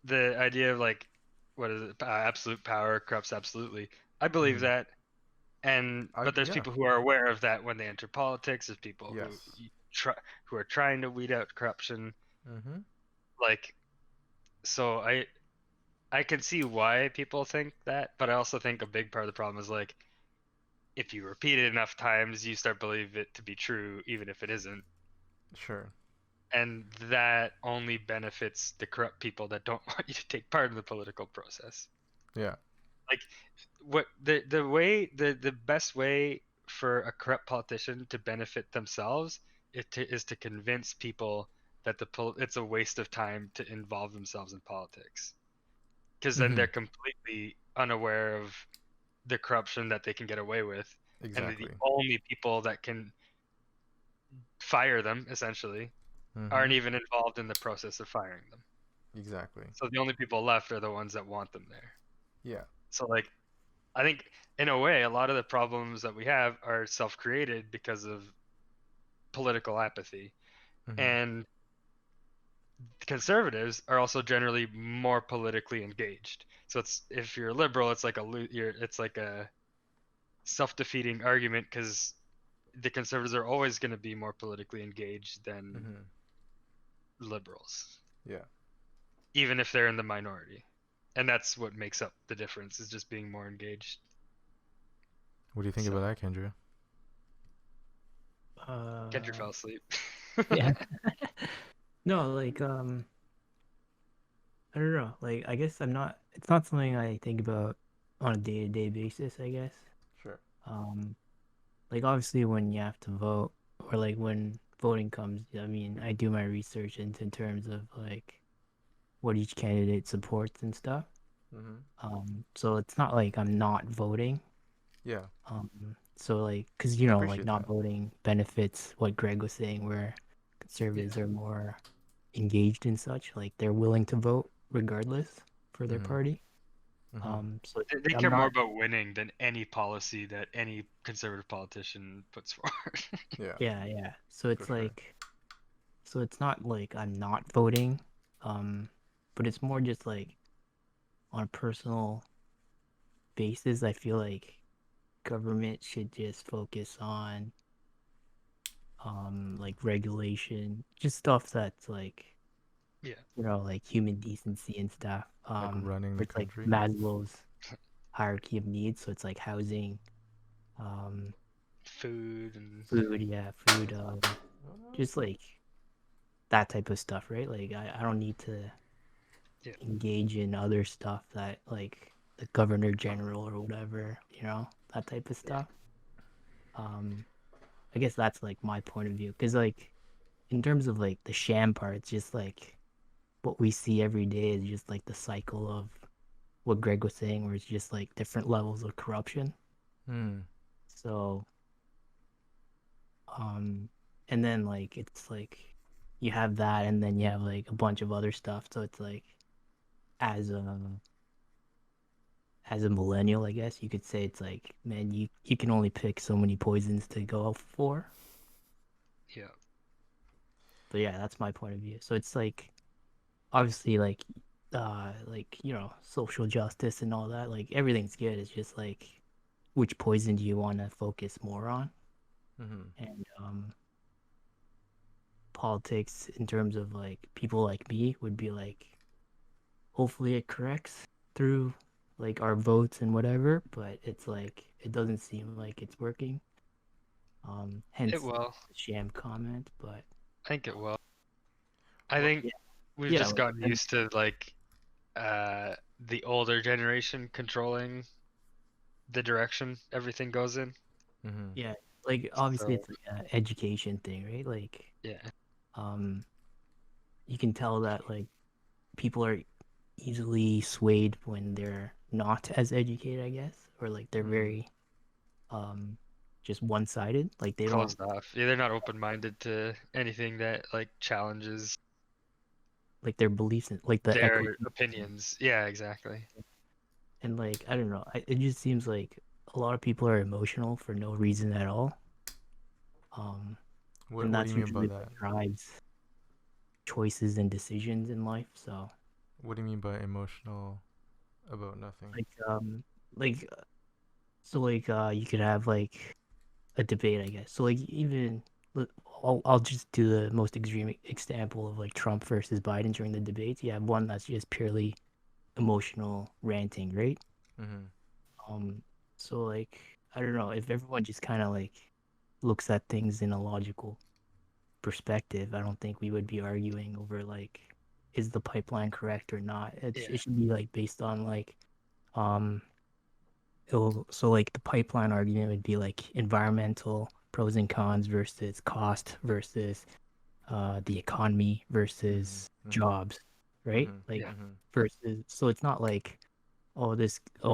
the idea of like, what is it? Absolute power corrupts absolutely. I believe Mhm. that, but there's yeah. people who are aware of that when they enter politics. There's people Yes. who are trying to weed out corruption. Mhm. Like, so I can see why people think that, but I also think a big part of the problem is like, if you repeat it enough times, you start believing it to be true, even if it isn't. Sure. And that only benefits the corrupt people that don't want you to take part in the political process. Yeah. Like, what the best way for a corrupt politician to benefit themselves is to convince people that it's a waste of time to involve themselves in politics, because then they're completely unaware of the corruption that they can get away with, and Exactly. the only people that can fire them essentially aren't Mhm. even involved in the process of firing them. Exactly. So the only people left are the ones that want them there. Yeah. So like, I think in a way, a lot of the problems that we have are self-created because of political apathy. Mhm. And conservatives are also generally more politically engaged. So it's, if you're a liberal, it's like it's like a self-defeating argument, because the conservatives are always going to be more politically engaged than Mhm. liberals, Yeah. even if they're in the minority. And that's what makes up the difference, is just being more engaged. What do you think So- about that, Kendra? Kendrick fell asleep. Yeah. No, like I don't know. Like I guess it's not something I think about on a day-to-day basis, I guess. Sure. Like obviously when you have to vote, or like when voting comes, I mean, I do my research in terms of like what each candidate supports and stuff. Mhm. So it's not like I'm not voting. Yeah. So like, cause you know, like Appreciate not that. voting benefits what Greg was saying, where conservatives are more engaged in such, like they're willing to vote regardless for their Mhm. party. Mhm. So They I'm care more not, about winning than any policy that any conservative politician puts forward. Yeah. yeah. So it's For sure. like, so it's not like I'm not voting, but it's more just like on a personal basis. I feel like government should just focus on like regulation, just stuff that's like, Yeah. you know, like human decency and stuff. Like running Where the it's like country. Maslow's hierarchy of needs. So it's like housing, um, Food and food, just like that type of stuff, right? Like I don't need to yeah. engage in other stuff that like the governor general or whatever, you know, that type of stuff. I guess that's like my point of view, because like in terms of like the sham part, it's just like what we see every day is just like the cycle of what Greg was saying, where it's just like different levels of corruption. Hmm. So, and then like it's like you have that, and then you have like a bunch of other stuff. So it's like as a as a millennial, I guess you could say it's like, man, you can only pick so many poisons to go for. Yeah. But yeah, that's my point of view. So it's like obviously like you know, social justice and all that, like everything's good. It's just like which poison do you want to focus more on? Mhm. And politics in terms of like people like me would be like, hopefully it corrects through like our votes and whatever, but it's like it doesn't seem like it's working. Hence It will. the sham comment, but I think it will. I well, think yeah, we've yeah, just like, gotten used to like the older generation controlling the direction everything goes in. Mhm. yeah, like obviously So it's like an education thing, right? Like, yeah. um, you can tell that like people are easily swayed when they're not as educated, I guess, or like they're very um just one-sided, like they don't Closed off. Yeah, they're not open minded to anything that like challenges like their beliefs and like the Their equity opinions. Yeah, exactly. and like I don't know. It just seems like a lot of people are emotional for no reason at all. Um, and What do that's you mean by usually that? what drives choices and decisions in life. So What do you mean by emotional about nothing? like so like you could have like a debate, I guess. So like even I'll just do the most extreme example of like Trump versus Biden during the debates. You have one that's just purely emotional ranting, right? Mm-hmm. Um, so like I don't know if everyone just kind of like looks at things in a logical perspective. I don't think we would be arguing over like is the pipeline correct or not. Yeah. It should be like based on like um so like the pipeline argument would be like environmental pros and cons versus cost versus the economy versus Mm-hmm. Mm-hmm. jobs, right? Mm-hmm. Like Yeah. Mm-hmm. versus so it's not like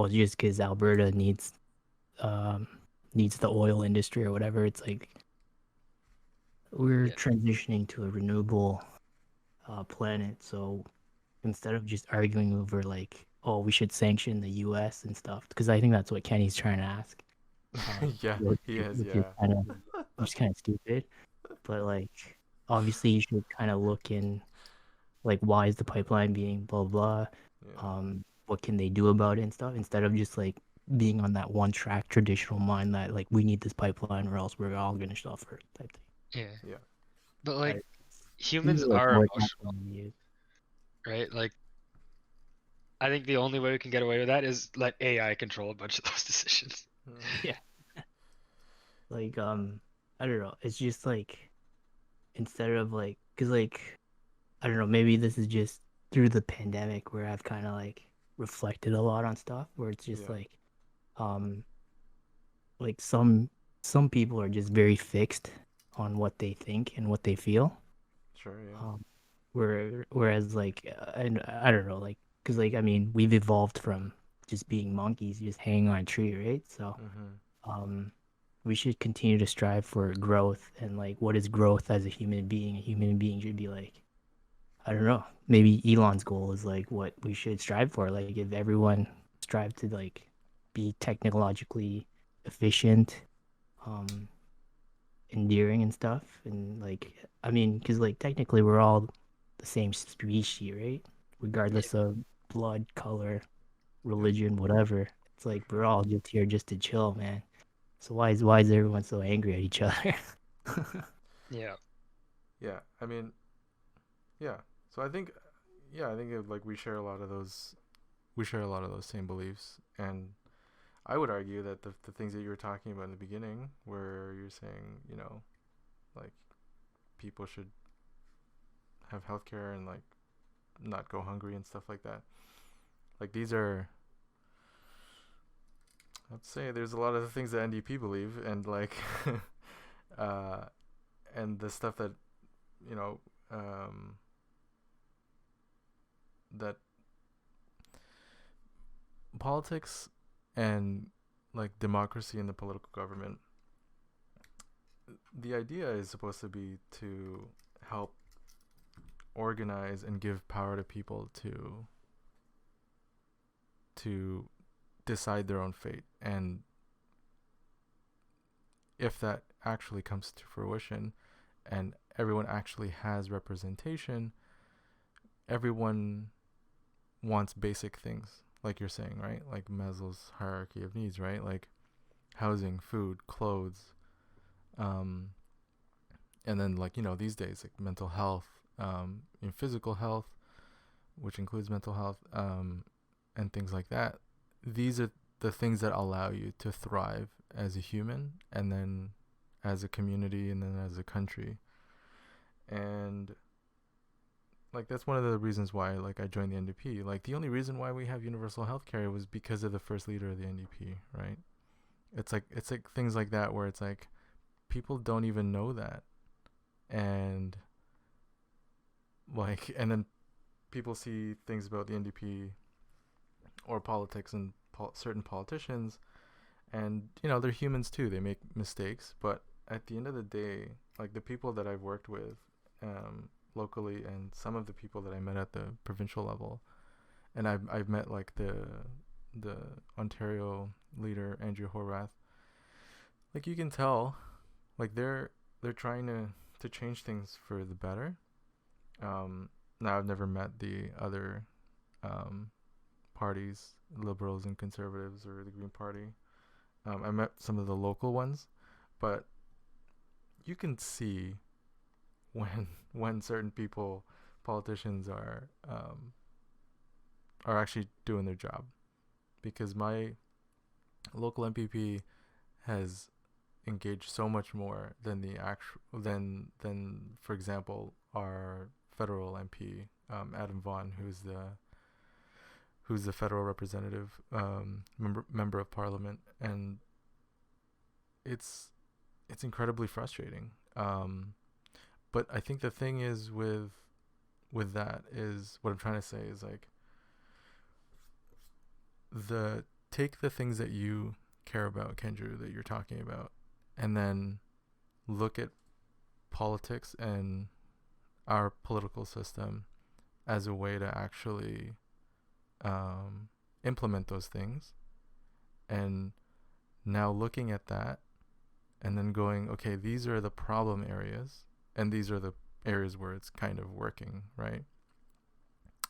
just because Alberta um needs the oil industry or whatever. It's like we're Yeah. transitioning to a renewable planet, so instead of just arguing over like oh we should sanction the U.S. and stuff because I think that's what Kenny's trying to ask. Yeah, he is. Which is Yeah. kind of stupid. But like, obviously, you should kind of look in like why is the pipeline being blah blah. Yeah. What can they do about it and stuff instead of just like being on that one track traditional mind that like we need this pipeline or else we're all gonna suffer type Yeah. Yeah. But thing. like These humans are like are more emotional, views. right? Like I think the only way we can get away with that is let AI control a bunch of those decisions. Mm-hmm. Yeah, like I don't know. It's just like instead of like, cause like I don't know, maybe this is just through the pandemic where I've kind of like reflected a lot on stuff where it's just Yeah. um like some people are just very fixed on what they think and what they feel. Sure. Yeah. Um whereas like and I don't know like cuz like I mean we've evolved from just being monkeys just hanging on a tree, right? So Mm-hmm. um we should continue to strive for growth and like what is growth as a human being? A human being should be like I don't know. Maybe Elon's goal is like what we should strive for. Like if everyone strive to like be technologically efficient, um, endearing and stuff, and like I mean, because like technically we're all the same species, right? Yeah. Regardless of blood, color, Yep. religion, whatever. It's For like we're sure. all just here just to chill, man. So why is everyone so angry at each other? Yeah. Yeah. I mean, yeah. So I think, yeah, I think like we share a lot of those. We share a lot of those same beliefs, and I would argue that the things that you were talking about in the beginning, where you're saying, like people should have healthcare and like not go hungry and stuff like that. Like these are, I'd say, there's a lot of the things that NDP believe, and like, uh, and the stuff that you know, um, that politics and like democracy in the political government. The idea is supposed to be to help organize and give power to people to decide their own fate. And if that actually comes to fruition and everyone actually has representation, everyone wants basic things, like you're saying, right? Like Maslow's hierarchy of needs, right? Like housing, food, clothes, um, and then like these days like mental health, in physical health, which includes mental health, and things like that. These are the things that allow you to thrive as a human, and then as a community, and then as a country. And like that's one of the reasons why like I joined the NDP. Like the only reason why we have universal healthcare was because of the first leader of the NDP, right? It's like things like that where it's like people don't even know that, and like and then people see things about the NDP or politics and certain politicians, and they're humans too. They make mistakes, but at the end of the day, like the people that I've worked with, locally, and some of the people that I met at the provincial level, and I've met like the Ontario leader Andrew Horwath. Like you can tell, like they're trying to change things for the better. Now I've never met the other parties, liberals and conservatives, or the Green Party. I met some of the local ones, but you can see when certain people, politicians, are actually doing their job, because my local MPP has engaged so much more than the actual than for example our federal MP, Adam Vaughan, who's the federal representative, member of parliament, and it's incredibly frustrating. But I think the thing is with that is, what I'm trying to say is like, take the things that you care about, Kendra, that you're talking about, and then look at politics and our political system as a way to actually implement those things. And now looking at that and then going, okay, these are the problem areas and these are the areas where it's kind of working, right?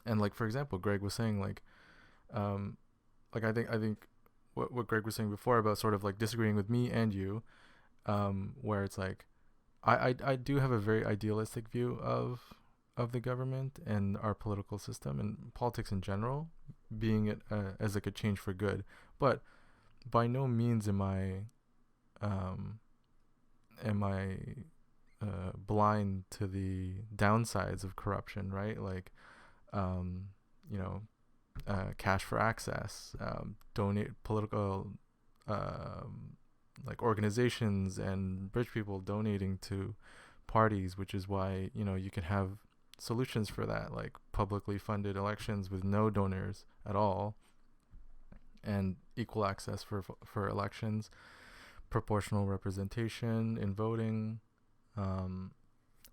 And like, for example, Greg was saying like I think what Greg was saying before about sort of like disagreeing with me and you, where it's like I do have a very idealistic view of the government and our political system and politics in general, being it as like a change for good. But by no means am I blind to the downsides of corruption, right? Like, you know, cash for access, donate political like organizations and rich people donating to parties, which is why, you know, you can have solutions for that, like publicly funded elections with no donors at all, and equal access for elections, proportional representation in voting,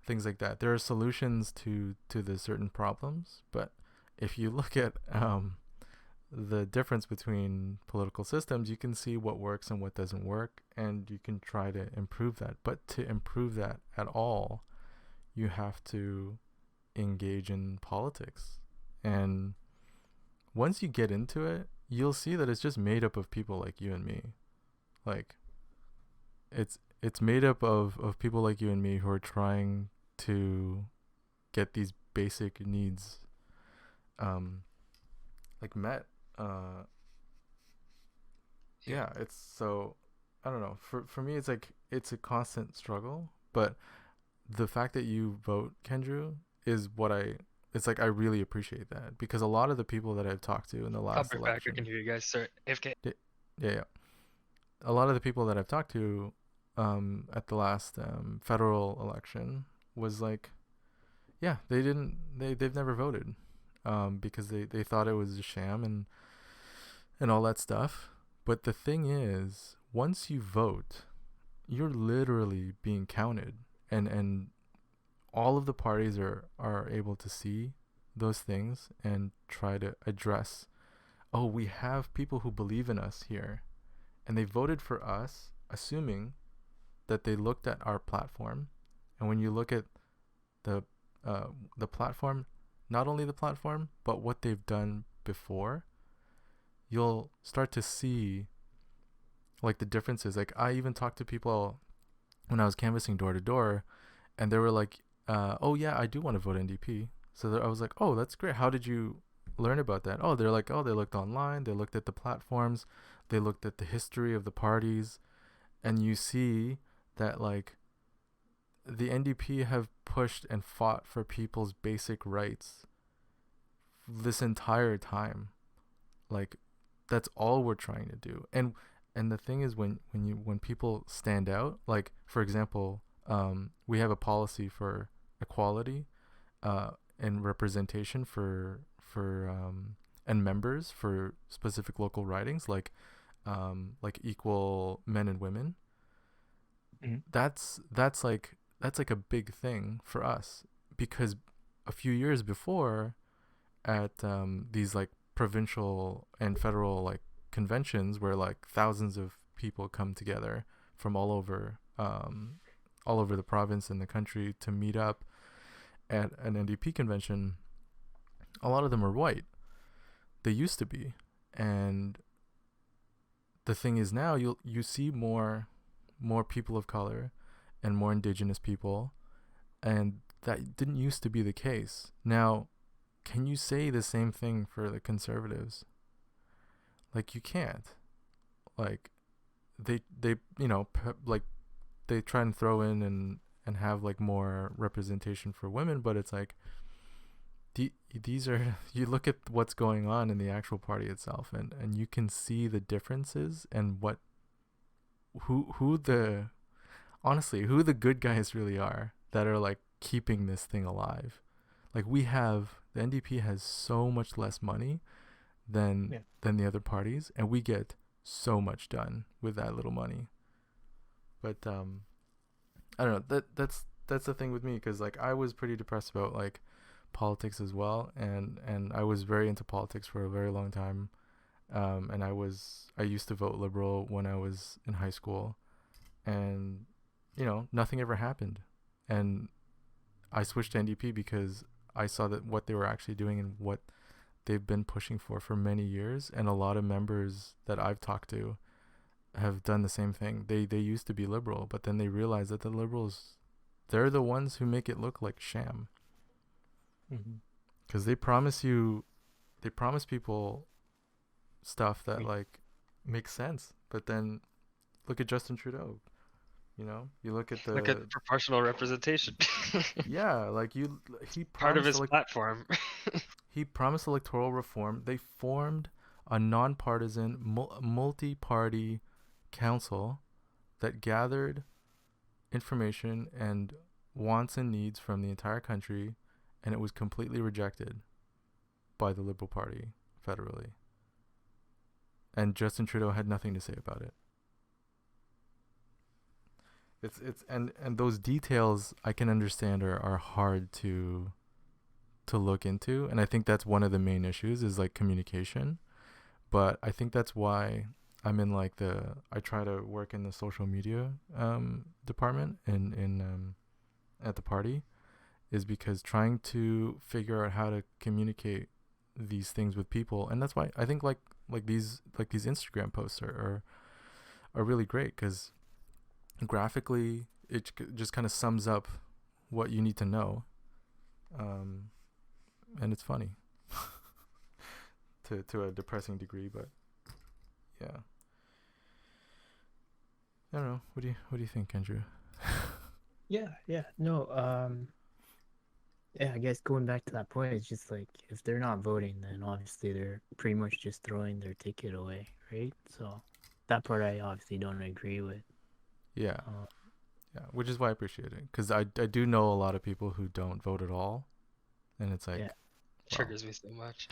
things like that. There are solutions to the certain problems, but if you look at the difference between political systems, you can see what works and what doesn't work, and you can try to improve that. But to improve that at all, you have to engage in politics. And once you get into it, you'll see that it's just made up of people like you and me. Like, it's made up of people like you and me who are trying to get these basic needs like met. Yeah, it's so, I don't know, for me it's like it's a constant struggle, but the fact that you vote, Kendrew, is what it's like I really appreciate that, because a lot of the people that I've talked to in the last I'll be back. election, I can hear you guys. Sorry. AFK. yeah, a lot of the people that I've talked to at the last federal election was like, yeah, they've never voted, because they thought it was a sham and all that stuff. But the thing is, once you vote, you're literally being counted, and all of the parties are able to see those things and try to address, oh, we have people who believe in us here, and they voted for us assuming that they looked at our platform. And when you look at the platform, not only the platform, but what they've done before, you'll start to see like the differences. Like, I even talked to people when I was canvassing door to door, and they were like, oh yeah, I do want to vote NDP. So I was like, oh, that's great. How did you learn about that? Oh, they're like, oh, they looked online, they looked at the platforms, they looked at the history of the parties, and you see that like the NDP have pushed and fought for people's basic rights this entire time. Like, that's all we're trying to do. And the thing is, when people stand out, like, for example, we have a policy for equality and representation for and members for specific local ridings, like equal men and women. Mm-hmm. That's like a big thing for us, because a few years before, at these like provincial and federal like conventions where like thousands of people come together from all over the province and the country to meet up at an NDP convention, a lot of them are white. They used to be. And the thing is now you see more people of color and more indigenous people, and that didn't used to be the case. Now, can you say the same thing for the conservatives? Like, you can't. Like, they like they try and throw in and have like more representation for women, but it's like these are, you look at what's going on in the actual party itself, and you can see the differences and what who the honestly who the good guys really are that are like keeping this thing alive. Like, the NDP has so much less money than the other parties, and we get so much done with that little money. But I don't know, that's the thing with me, because like I was pretty depressed about like politics as well, and I was very into politics for a very long time, and I used to vote Liberal when I was in high school, and nothing ever happened, and I switched to NDP because I saw that what they were actually doing and what they've been pushing for many years, and a lot of members that I've talked to have done the same thing. They used to be Liberal, but then they realized that the Liberals, they're the ones who make it look like sham. Because they promise people stuff that like makes sense, but then look at Justin Trudeau. You look at proportional representation. Yeah, like he part of promised his platform. he promised electoral reform. They formed a nonpartisan, multi-party council that gathered information and wants and needs from the entire country, and it was completely rejected by the Liberal Party federally. And Justin Trudeau had nothing to say about it. It's and those details I can understand are hard to look into, and I think that's one of the main issues is like communication. But I think that's why I'm in like I try to work in the social media department in at the party, is because trying to figure out how to communicate these things with people. And that's why I think like these Instagram posts are really great, because graphically it just kind of sums up what you need to know, and it's funny to a depressing degree, but yeah. I don't know, what do you think, Andrew? I guess going back to that point, it's just like, if they're not voting, then obviously they're pretty much just throwing their ticket away, right? So that part I obviously don't agree with. Yeah, which is why I appreciate it, because I do know a lot of people who don't vote at all, and it's like, triggers me so much.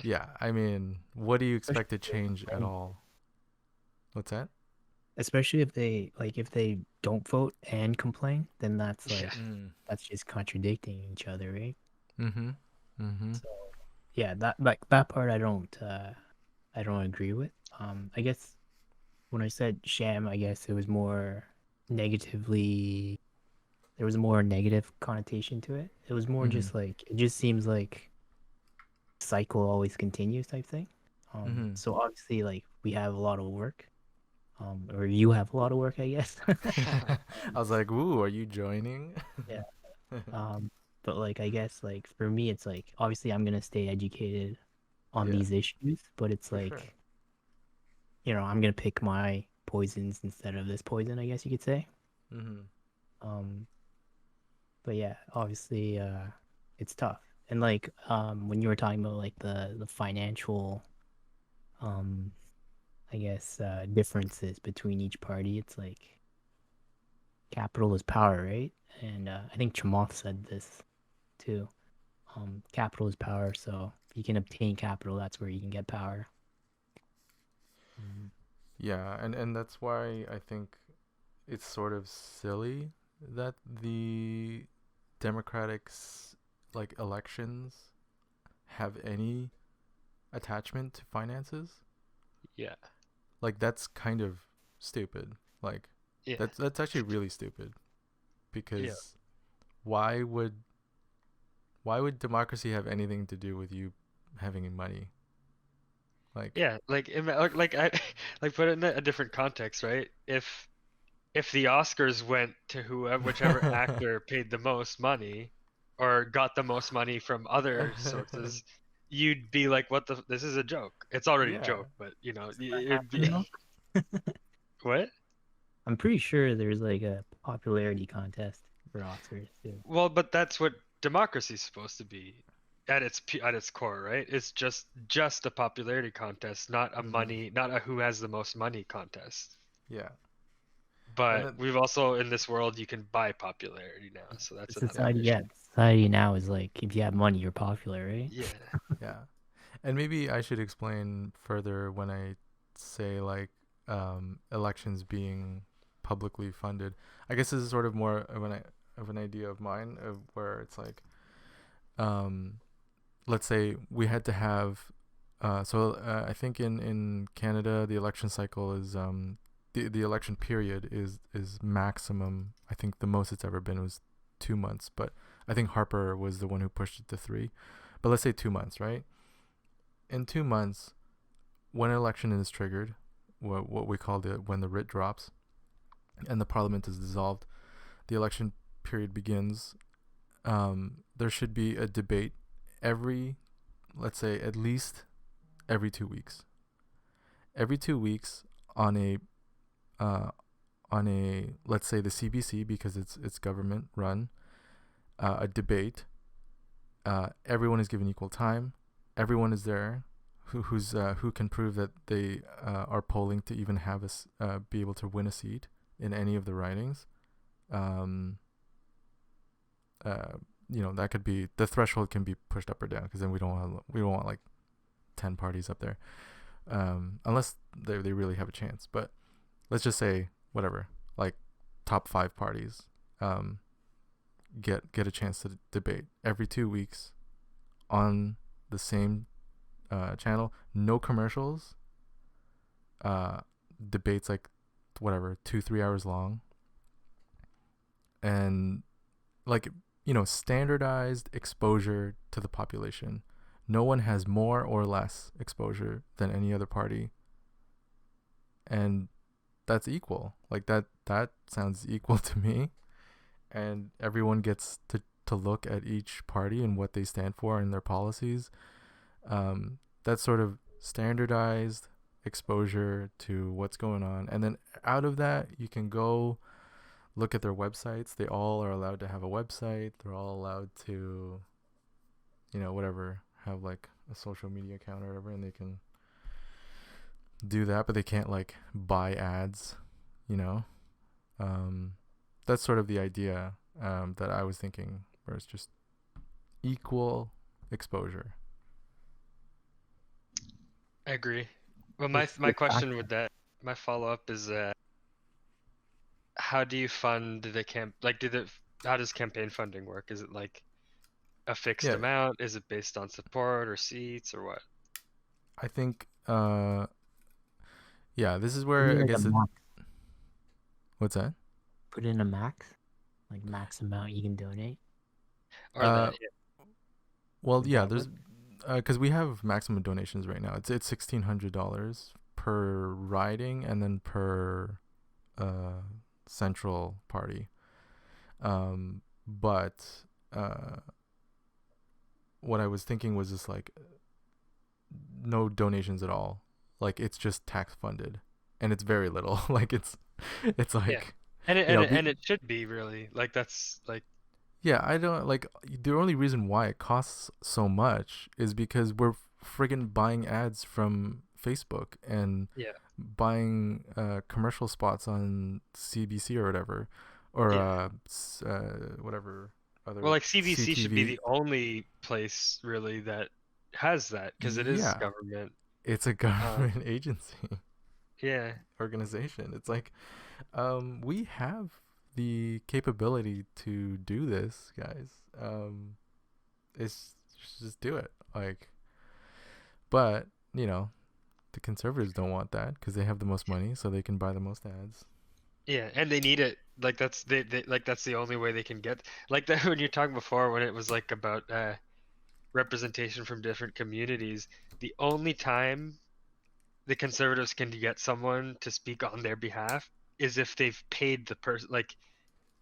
Yeah, I mean, what do you expect to change at all? What's that? Especially if they don't vote and complain, then that's like that's just contradicting each other, right? So yeah, that part I don't agree with. I guess when I said sham, I guess it was more negatively, there was a more negative connotation to it. It was more just like, it just seems like cycle always continues type thing. So obviously, like, we have a lot of work, or you have a lot of work, I guess. I was like, ooh, are you joining? Yeah. But like, I guess like for me, it's like, obviously I'm gonna stay educated on these issues, but it's For like, sure. I'm gonna pick my poisons instead of this poison, I guess you could say. But yeah, obviously, it's tough. And like, when you were talking about like the financial, I guess, differences between each party, it's like, capital is power, right? And I think Chamath said this too. Capital is power, so if you can obtain capital, that's where you can get power. Yeah, and that's why I think it's sort of silly that the like elections have any attachment to finances, Yeah. like that's kind of stupid. Like Yeah. that's actually really stupid, because Yeah. why would democracy have anything to do with you having money? Like Yeah, like I like put it in a different context, right? If the Oscars went to whichever actor paid the most money or got the most money from other sources, you'd be like, "What the? This is a joke." It's already a yeah, joke, but That it'd be happened, though? what? I'm pretty sure there's like a popularity contest for Oscars too. Well, but that's what democracy's supposed to be at its core, right? It's just a popularity contest, not a Mhm. money, not a who has the most money contest. yeah, and But then we've also in this world you can buy popularity now, so that's another Society, issue. yeah, society now is like if you have money, you're popular, right? Yeah. yeah, and maybe I should explain further when I say like elections being publicly funded. I guess this is sort of more of an idea of mine, of where it's like, um, let's say we had to have, I think in Canada the election cycle is the election period is maximum. I think the most it's ever been was 2 months, but I think Harper was the one who pushed it to 3. But let's say 2 months, right? In 2 months, when an election is triggered, what we call when the writ drops, and the parliament is dissolved, the election period begins. There should be a debate let's say at least every 2 weeks. Every 2 weeks on a let's say the CBC, because it's government run, a debate. Everyone is given equal time. Everyone is there who can prove that they are polling to even have be able to win a seat in any of the ridings. That could be, the threshold can be pushed up or down, because then we don't want like 10 parties up there, unless they really have a chance. But let's just say whatever, like top 5 parties get a chance to debate every 2 weeks on the same channel. No commercials. Debates like whatever 2-3 hours long, and like standardized exposure to the population. No one has more or less exposure than any other party, and that's equal. Like that sounds equal to me. And everyone gets to look at each party and what they stand for and their policies. That's sort of standardized exposure to what's going on, and then out of that you can go look at their websites. They all are allowed to have a website. They're all allowed to, whatever, have like a social media account or whatever, and they can do that, but they can't like buy ads, That's sort of the idea that I was thinking, where it's just equal exposure. I agree. Well, It's my the question fact with that, my follow-up is how do you fund the how does campaign funding work? Is it like a fixed Yeah, amount? Is it based on support or seats or what? I think yeah, this is put in where I like a guess max, what's that? put in a max, like max amount you can donate. Or that, yeah. Well, Would yeah, that there's work? because we have maximum donations right now. It's $1,600 per riding, and then per central party. But what I was thinking was just like no donations at all. Like it's just tax funded, and it's very little. Like it's like Yeah. And it should be really like that's like yeah. I don't like the only reason why it costs so much is because we're friggin' buying ads from Facebook and yeah. buying commercial spots on CBC or whatever, or Yeah. whatever Well, other like CBC should be CTV. the only place really that has that because it is Yeah, government. it's a government agency Yeah. organization. It's like we have the capability to do this, guys. It's just do it. Like, but the conservatives don't want that because they have the most money, so they can buy the most ads. Yeah, and they need it. Like that's like that's the only way they can get like that when you're talking before when it was like about representation from different communities. The only time the conservatives can get someone to speak on their behalf is if they've paid the person. Like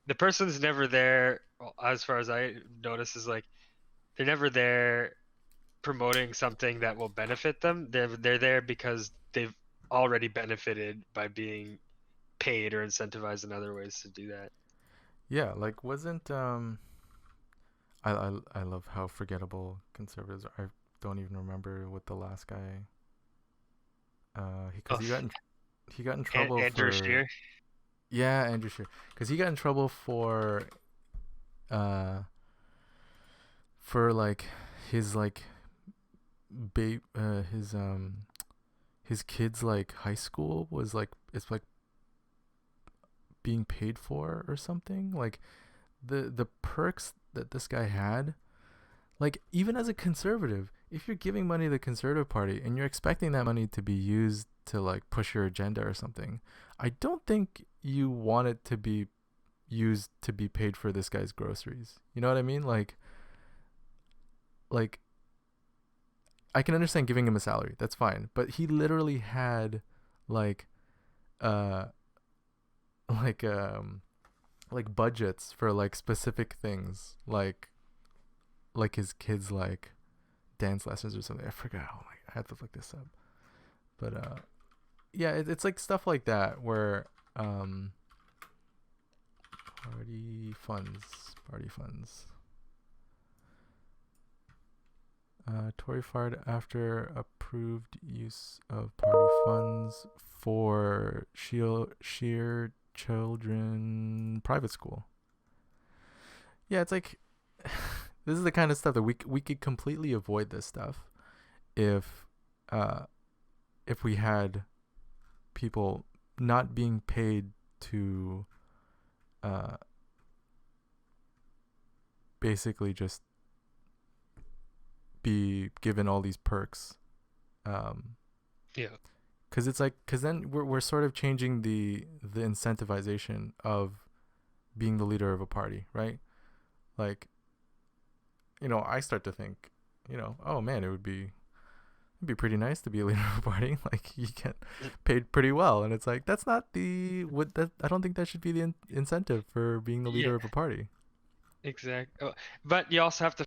the person's never there, as far as I notice, is like they're never there promoting something that will benefit them. They're there because they've already benefited by being paid or incentivized in other ways to do that. Yeah, like wasn't I love how forgettable conservatives are. I don't even remember what the last guy because he got in trouble Andrew for Scheer. yeah, Andrew Scheer, because he got in trouble uh for like his like his kids like high school was like it's like being paid for or something. Like the perks that this guy had, like even as a conservative, if you're giving money to the Conservative Party and you're expecting that money to be used to like push your agenda or something, I don't think you want it to be used to be paid for this guy's groceries. You know what I mean? Like I can understand giving him a salary. That's fine. But he literally had like uh like like budgets for like specific things, like his kids like dance lessons or something. I forgot. Oh my, I have to look this up. But yeah, it's like stuff like that where party funds. Tory fired after approved use of party funds for sheer children private school. Yeah, it's like this is the kind of stuff that we could completely avoid this stuff if we had people not being paid to basically just be given all these perks. Yeah. Because then we're sort of changing the incentivization of being the leader of a party, right? Like, I start to think, oh man, it'd be pretty nice to be a leader of a party. Like you get paid pretty well, and it's like that's not I don't think that should be the incentive for being the leader of a party. Exactly. But you also have to.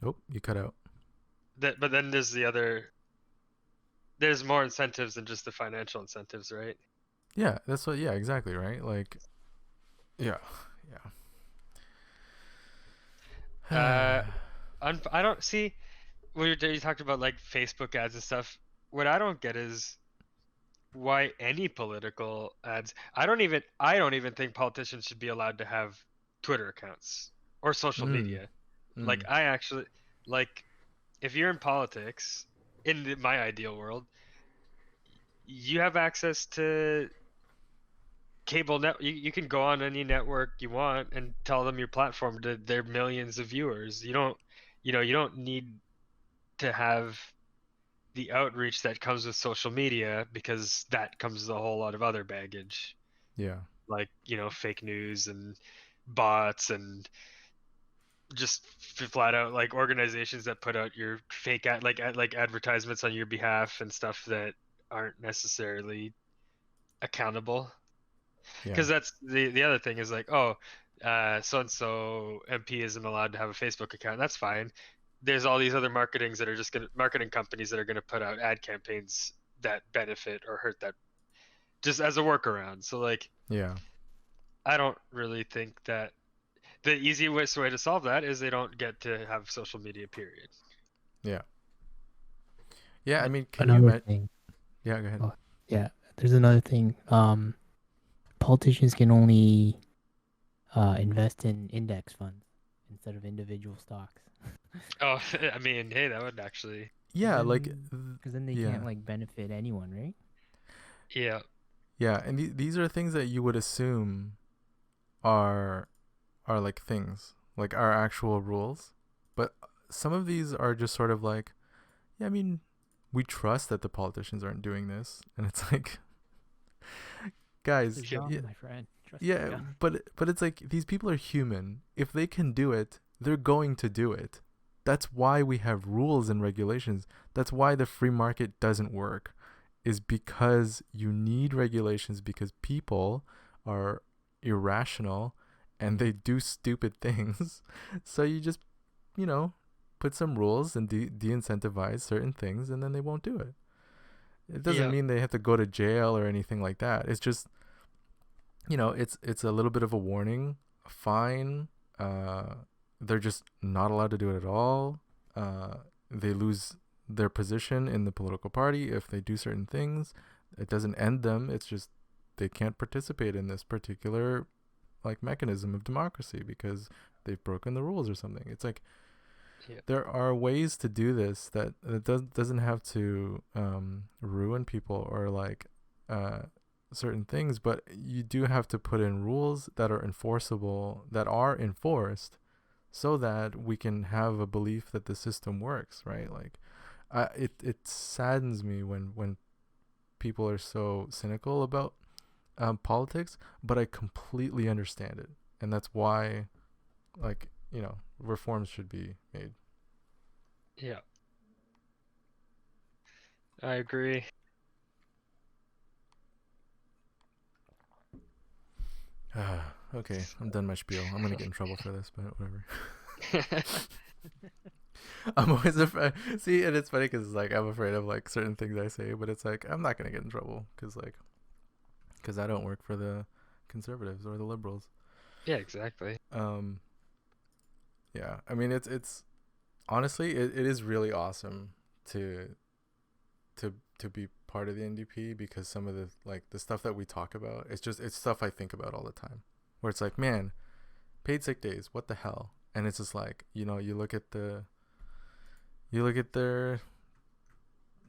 Oh, you cut out. But then there's the other. There's more incentives than just the financial incentives, right? Yeah, that's what. Yeah, exactly, right. Like, yeah. I don't see. When you talked about like Facebook ads and stuff, what I don't get is why any political ads. I don't even think politicians should be allowed to have Twitter accounts or social media. Like I actually like if you're in politics in my ideal world, you have access to cable net. You can go on any network you want and tell them your platform to their millions of viewers. You don't need to have the outreach that comes with social media because that comes with a whole lot of other baggage. Yeah. Like, fake news and bots and just flat out like organizations that put out your fake like advertisements on your behalf and stuff that aren't necessarily accountable. Because that's the other thing is like, so and so MP isn't allowed to have a Facebook account. That's fine. There's all these other marketing companies that are gonna put out ad campaigns that benefit or hurt that just as a workaround. So like, yeah, I don't really think that the easiest way to solve that is they don't get to have social media. Period. Yeah. Yeah, I mean, thing. Yeah, go ahead. Oh, yeah, there's another thing. Politicians can only invest in index funds instead of individual stocks. Oh, I mean, hey, that would actually. Yeah, because then they can't like benefit anyone, right? Yeah. Yeah, and these are things that you would assume are like things, like are actual rules. But some of these are just sort of like, yeah, I mean, we trust that the politicians aren't doing this, and it's like, guys, Yeah. John, yeah, my friend. Trust me, yeah, John. but it's like these people are human. If they can do it, they're going to do it. That's why we have rules and regulations. That's why the free market doesn't work, is because you need regulations, because people are irrational and they do stupid things. So you just, you know, put some rules and de-incentivize certain things, and then they won't do it. It doesn't Yeah. mean they have to go to jail or anything like that. It's just, you know, it's a little bit of a warning, a fine. They're just not allowed to do it at all. They lose their position in the political party if they do certain things. It doesn't end them. It's just they can't participate in this particular like mechanism of democracy because they've broken the rules or something. It's like Yeah. there are ways to do this that doesn't have to ruin people or like certain things, but you do have to put in rules that are enforceable, that are enforced, so that we can have a belief that the system works, right? Like it saddens me when people are so cynical about politics, but I completely understand it, and that's why, like, you know, reforms should be made. Yeah. I agree. Okay, I'm done my spiel. I'm gonna get in trouble for this, but whatever. I'm always afraid. See, and it's funny because like I'm afraid of like certain things I say, but it's like I'm not gonna get in trouble because I don't work for the conservatives or the liberals. Yeah, exactly. Yeah, I mean it's honestly it is really awesome to be part of the NDP, because some of the like the stuff that we talk about, it's stuff I think about all the time, where it's like, man, paid sick days, what the hell? And it's just like, you know, you look at their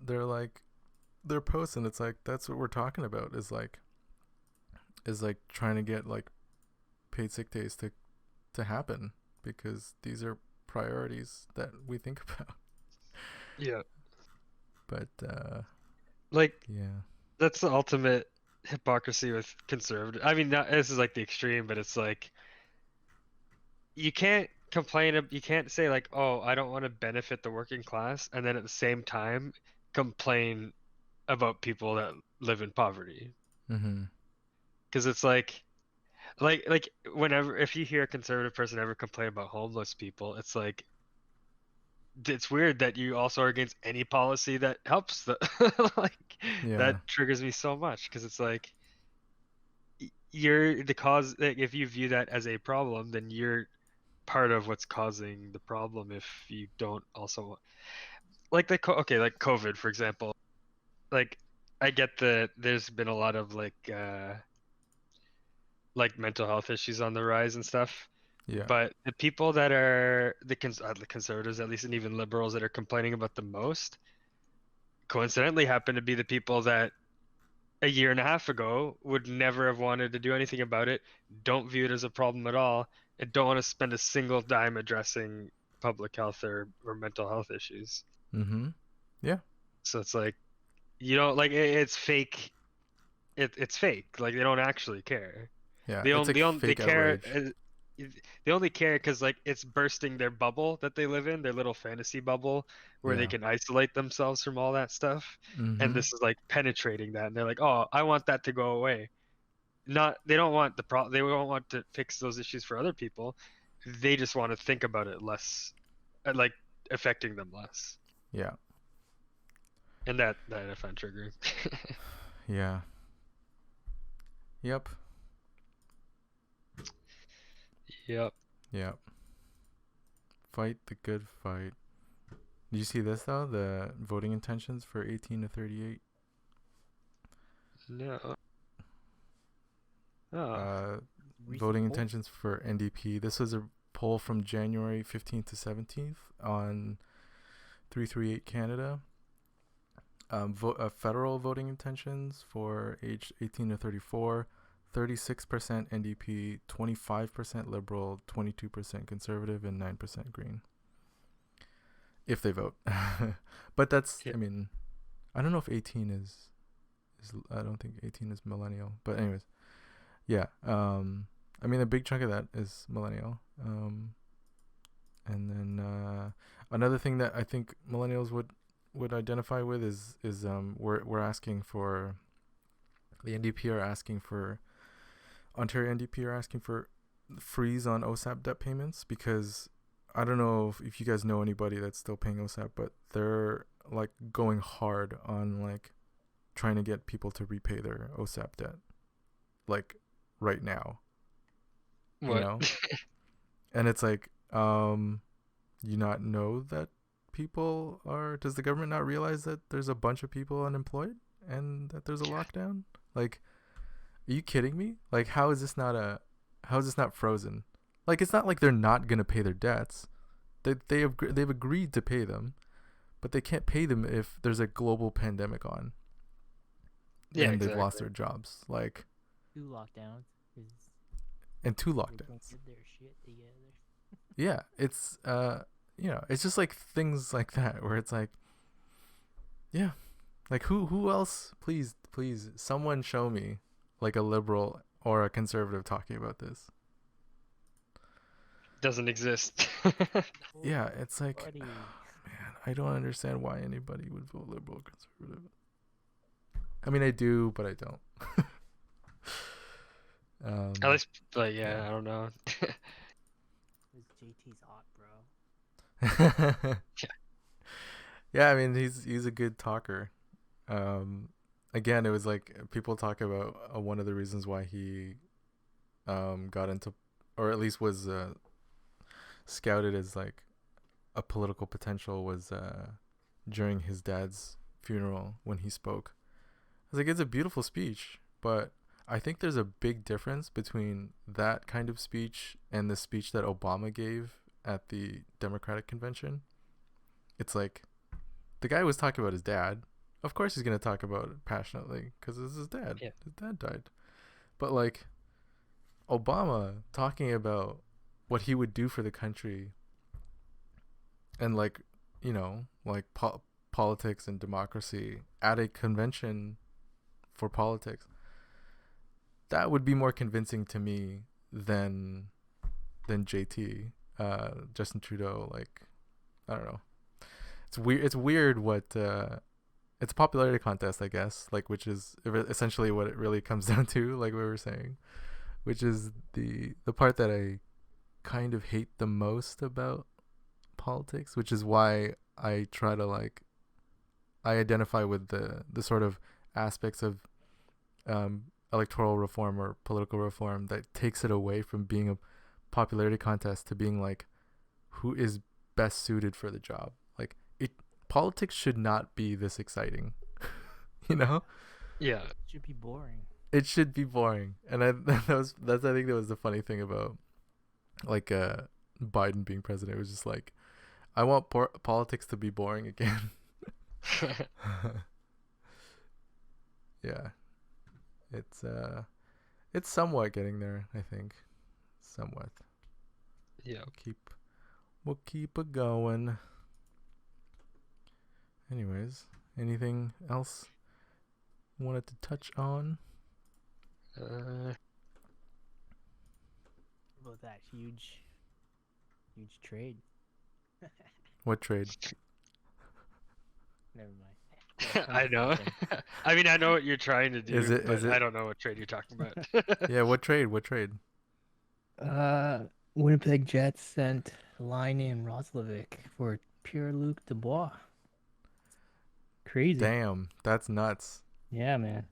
like their posts, and it's like that's what we're talking about, is like trying to get like paid sick days to happen, because these are priorities that we think about. Yeah. But Like, yeah. that's the ultimate hypocrisy with conservative. I mean, not, this is like the extreme, but it's like you can't you can't say like, oh, I don't want to benefit the working class, and then at the same time complain about people that live in poverty. Mm-hmm. Because it's like whenever, if you hear a conservative person ever complain about homeless people, it's like, it's weird that you also are against any policy that helps the like, Yeah. that triggers me so much, because it's like you're the cause. Like, if you view that as a problem, then you're part of what's causing the problem. If you don't also like okay, like COVID, for example. Like, I get that there's been a lot of like mental health issues on the rise and stuff. Yeah. But the people that are the conservatives, at least, and even liberals that are complaining about the most, coincidentally happen to be the people that a year and a half ago would never have wanted to do anything about it, don't view it as a problem at all, and don't want to spend a single dime addressing public health or mental health issues. Mm-hmm. Yeah. So it's like, you know, like it's fake. It's fake. Like, they don't actually care. Yeah. They It's only like they fake care. outrage. They only care because like it's bursting their bubble that they live in, their little fantasy bubble where they Yeah. can isolate themselves from all that stuff. And Mm-hmm. this is like penetrating that, and they're like, "Oh, I want that to go away." Not, they don't want they don't want to fix those issues for other people. They just want to think about it less, like affecting them less. Yeah. And that I find triggering. Yeah. Yep. Yep. Yep. Fight the good fight. Did you see this though? The voting intentions for 18 to 38. No. Oh. Recent Voting poll? intentions for NDP. This was a poll from January 15th to 17th on 338 Canada. federal voting intentions for age 18 to 34, 36% NDP, 25% Liberal, 22% Conservative, and 9% Green. If they vote. But that's, Yeah. I mean, I don't know if 18 is I don't think 18 is millennial. But anyways, yeah. I mean, a big chunk of that is millennial. And then another thing that I think millennials would identify with is we're asking for, the NDP are asking for, Ontario NDP are asking for freeze on OSAP debt payments, because I don't know if you guys know anybody that's still paying OSAP, but they're like going hard on like trying to get people to repay their OSAP debt, like right now. What? You know? And it's like, you not know that people are, does the government not realize that there's a bunch of people unemployed and that there's a lockdown? Like, are you kidding me? Like, how is this not frozen? Like, it's not like they're not going to pay their debts. They've agreed to pay them, but they can't pay them if there's a global pandemic on. Yeah, and they've lost exactly. their jobs. Like, 2 lockdowns. 'Cause and 2 they can't lockdowns. get their shit together. Yeah, it's it's just like things like that where it's like, yeah, like who else? Please, someone show me like a liberal or a conservative talking about this. Doesn't exist. Yeah, it's like, Buddy. man, I don't understand why anybody would vote liberal or conservative. I mean, I do, but I don't. At least, like, yeah, yeah. I don't know. This JT's hot, bro. Yeah, I mean, he's a good talker. Again, it was like people talk about one of the reasons why he got into, or at least was scouted as like a political potential, was during his dad's funeral when he spoke. I was like, it's a beautiful speech, but I think there's a big difference between that kind of speech and the speech that Obama gave at the Democratic convention. It's like, the guy was talking about his dad. Of course he's going to talk about it passionately because it's his dad. Yeah. His dad died. But like, Obama talking about what he would do for the country and like, like politics and democracy at a convention for politics, that would be more convincing to me than JT, Justin Trudeau. Like, I don't know. It's weird what it's a popularity contest, I guess, like, which is essentially what it really comes down to, like we were saying, which is the part that I kind of hate the most about politics, which is why I try to like, I identify with the sort of aspects of electoral reform or political reform that takes it away from being a popularity contest to being like, who is best suited for the job. Like, politics should not be this exciting. Yeah. It should be boring. It should be boring. And I think that was the funny thing about like Biden being president. It was just like, I want politics to be boring again. Yeah. It's somewhat getting there, I think. Somewhat. Yeah. We'll keep it going. Anyways, anything else you wanted to touch on? About that huge trade. What trade? Never mind. I know. I mean, I know what you're trying to do, Is it- but is it- I don't know what trade you're talking about. Yeah, what trade? What trade? Winnipeg Jets sent Line and Roslovic for Pierre-Luc Dubois. Crazy. Damn, that's nuts. Yeah, man.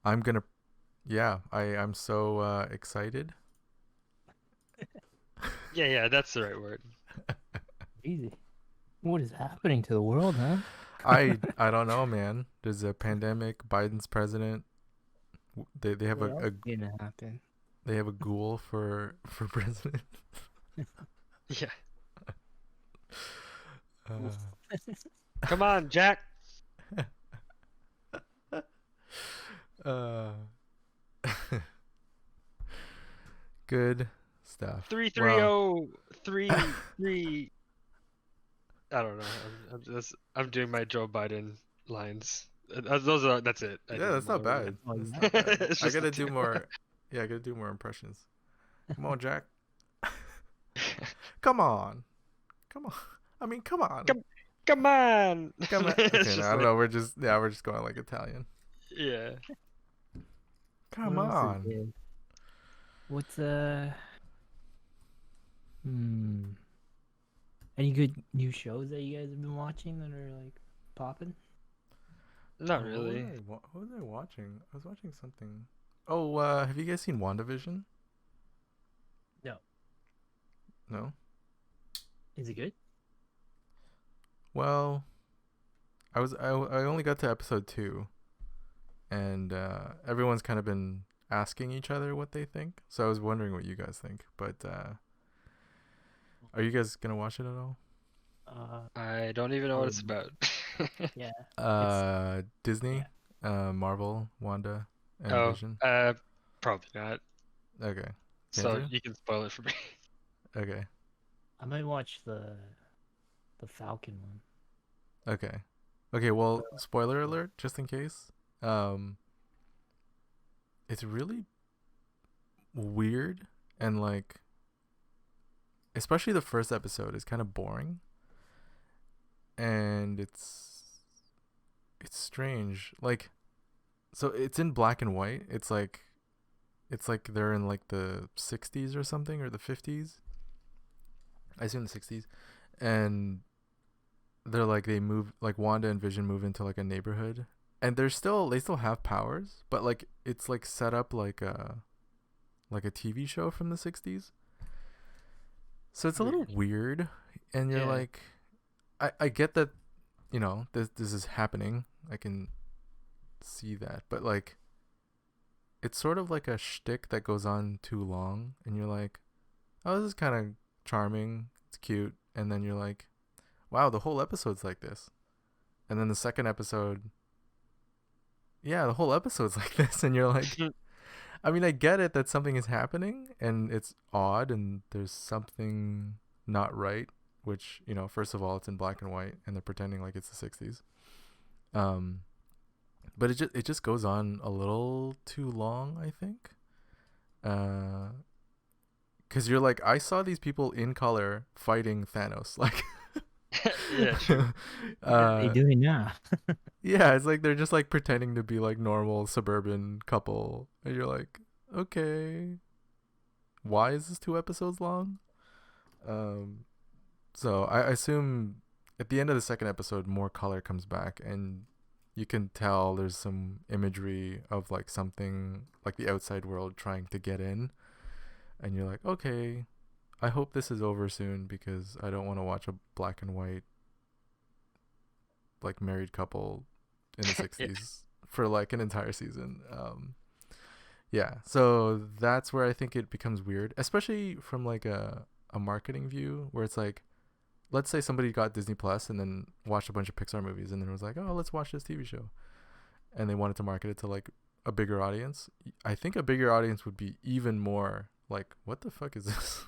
I'm so excited. Yeah, that's the right word. Crazy. What is happening to the world, huh? I don't know, man. There's a pandemic. Biden's president. They have What a else is gonna happen? they have a ghoul for president. Yeah. Uh, Come on, Jack. Uh, good stuff. 330 I don't know. I'm doing my Joe Biden lines. That's it. I Yeah, do that's not more. bad. Oh, That's yeah. not bad. It's I just the gotta do two. more. Yeah, I gotta do more impressions. Come on, Jack. Come on. Come on. I mean, come on. Come, come on. Come on. It's Okay, no, just I don't like, know. We're just going like Italian. yeah. Come What else is on. good? What's any good new shows that you guys have been watching that are like popping? Not Oh, really. What was I watching? I was watching something. Oh, have you guys seen Wandavision? No. No? Is it good? Well, I only got to episode 2, and everyone's kind of been asking each other what they think. So I was wondering what you guys think. But are you guys gonna watch it at all? I don't even know what it's about. Yeah. Disney, Yeah. Marvel, Wanda, and Oh, Vision. probably not. Okay. So Andrew? you can spoil it for me. Okay. I might watch the Falcon one. Okay. Okay, well, spoiler alert, just in case. It's really weird, and like, especially the first episode is kind of boring, and it's strange. Like, so it's in black and white. It's like they're in like the 60s or something, or the 50s. I assume the 60s. And they're like, they move, like Wanda and Vision move into like a neighborhood, and they still have powers, but like it's like set up like a TV show from the 60s. So it's a little weird, and you're Yeah. like, I get that, this is happening. I can see that, but like, it's sort of like a shtick that goes on too long, and you're like, oh, this is kind of charming, it's cute, and then you're like, wow, the whole episode's like this. And then the second episode, yeah, the whole episode's like this, and you're like, I mean, I get it that something is happening and it's odd and there's something not right, which, first of all, it's in black and white and they're pretending like it's the 60s. But it just goes on a little too long, I think. Cuz you're like, I saw these people in color fighting Thanos, like Yeah, true. What are they doing now? yeah, it's like they're just like pretending to be like normal suburban couple, and you're like, okay, why is this 2 episodes long? So I assume at the end of the second episode, more color comes back, and you can tell there's some imagery of like something like the outside world trying to get in, and you're like, okay, I hope this is over soon, because I don't want to watch a black and white like married couple in the 60s for like an entire season. Yeah, so that's where I think it becomes weird, especially from like a marketing view, where it's like, let's say somebody got Disney Plus and then watched a bunch of Pixar movies and then was like, oh, let's watch this TV show, and they wanted to market it to like a bigger audience. I think a bigger audience would be even more like, what the fuck is this?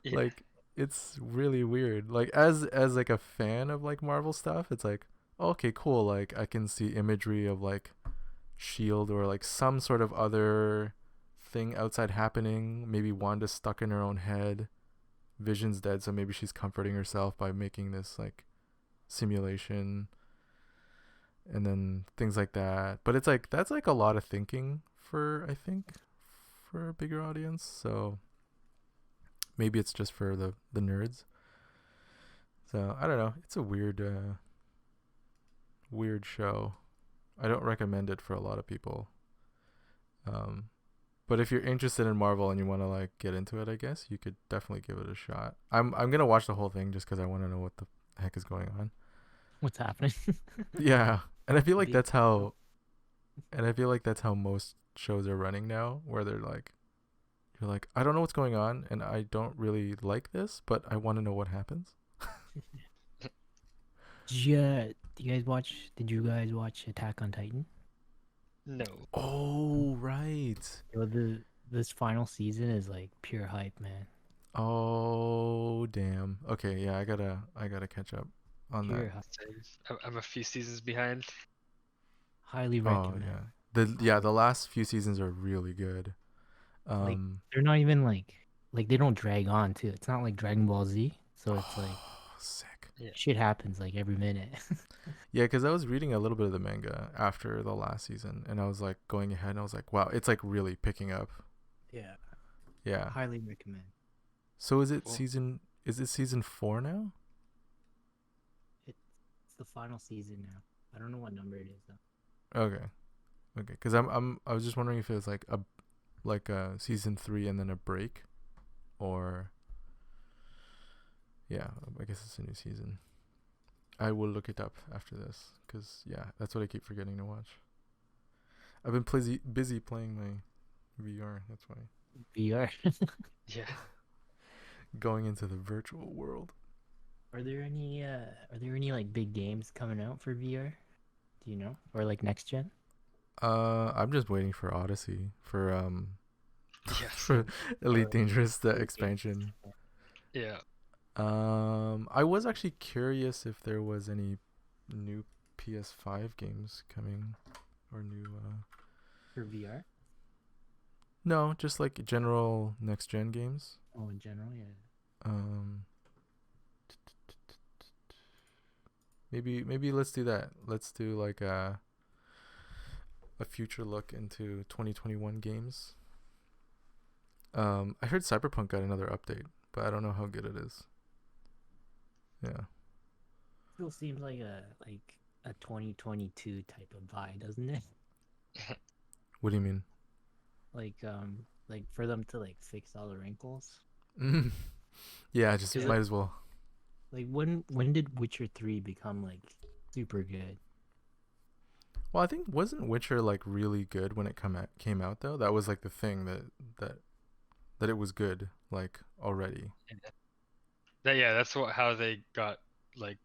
Yeah. Like, it's really weird. Like, as like a fan of like Marvel stuff, it's like, okay, cool, like I can see imagery of like Shield or like some sort of other thing outside happening. Maybe Wanda's stuck in her own head, Vision's dead, so maybe she's comforting herself by making this like simulation, and then things like that. But it's like, that's like a lot of thinking for, I think, for a bigger audience. So maybe it's just for the nerds. So I don't know. It's a weird show. I don't recommend it for a lot of people. But if you're interested in Marvel and you want to like get into it, I guess you could definitely give it a shot. I'm gonna watch the whole thing just because I want to know what the heck is going on. What's happening? Yeah, and I feel like Big that's how, most shows are running now, where they're like, you're like, I don't know what's going on, and I don't really like this, but I want to know what happens. Did you guys watch Attack on Titan? No. Oh, right. Yo, this final season is like pure hype, man. Oh, damn. Okay, yeah, I gotta catch up on that. Pure hype. I'm a few seasons behind. Highly Oh, recommend. yeah. The last few seasons are really good. Like they're not even like they don't drag on too. It's not like Dragon Ball Z, so it's like sick. Yeah. shit happens like every minute. Yeah, because I was reading a little bit of the manga after the last season, and I was like going ahead, and I was like, wow, it's like really picking up. Yeah. Yeah. Highly recommend. So is it Cool. season 4 now? It's the final season now. I don't know what number it is though. Okay. Because I was just wondering if it was like a season 3 and then a break, or yeah, I guess it's a new season. I will look it up after this, because yeah, that's what I keep forgetting to watch. I've been busy playing my VR. That's why. VR. Yeah. Going into the virtual world. Are there any like big games coming out for VR? Do you know? Or like next gen? I'm just waiting for Odyssey for Yes. for Elite Dangerous, the Elite expansion. Yeah. I was actually curious if there was any new PS5 games coming, or new For VR? no, just like general next gen games. Oh, in general, yeah. Maybe let's do that. Let's do like a future look into 2021 games. I heard Cyberpunk got another update, but I don't know how good it is. Yeah. Still seems like a 2022 type of vibe, doesn't it? What do you mean? Like for them to like fix all the wrinkles. Yeah, just Is it- might as well. Like when did Witcher 3 become like super good? Well, I think wasn't Witcher like really good when it came out though? That was like the thing that it was good like already. That's how they got like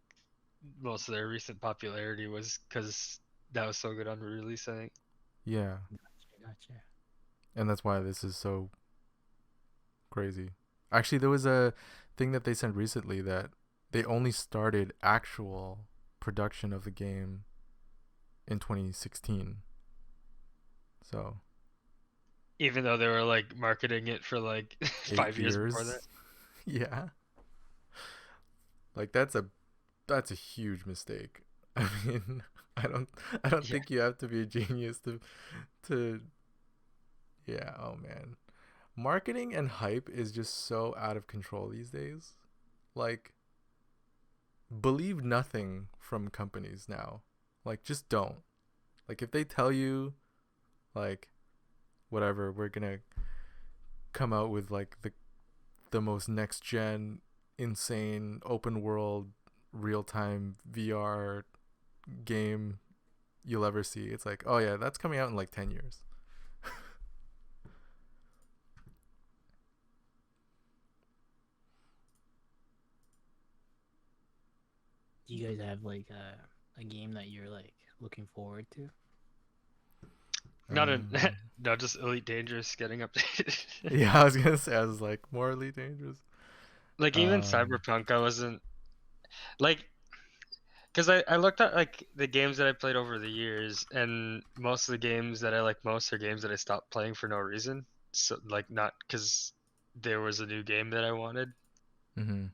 most of their recent popularity, was because that was so good on release, I think. Yeah, Gotcha. and that's why this is so crazy. Actually, there was a thing that they sent recently that they only started actual production of the game in 2016. So Even though they were like marketing it for like 5 years before that. Yeah. Like that's a huge mistake. I mean, I don't Yeah. think you have to be a genius to yeah, oh man. Marketing and hype is just so out of control these days. Like, believe nothing from companies now. Like, just don't. Like, if they tell you, like, whatever, we're gonna come out with like the most next gen, insane, open world, real time VR game you'll ever see. It's like, oh yeah, that's coming out in like 10 years. Do you guys have like a game that you're like looking forward to? Not just Elite Dangerous getting updated. Yeah, I was gonna say, I was like, more Elite Dangerous. Like even Cyberpunk, I wasn't like, because I looked at like the games that I played over the years, and most of the games that I like most are games that I stopped playing for no reason. So like not because there was a new game that I wanted. Mm-hmm.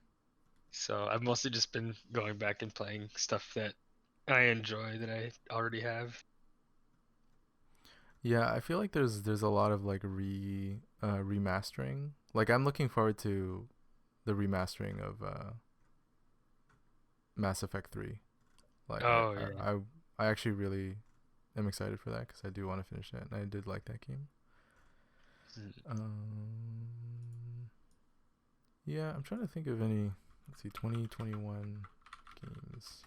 So I've mostly just been going back and playing stuff that I enjoy that I already have. Yeah, I feel like there's a lot of like remastering. Like I'm looking forward to the remastering of Mass Effect 3. Like Oh yeah. I actually really am excited for that because I do want to finish that, and I did like that game. Yeah, I'm trying to think of any. Let's see, 2021 games.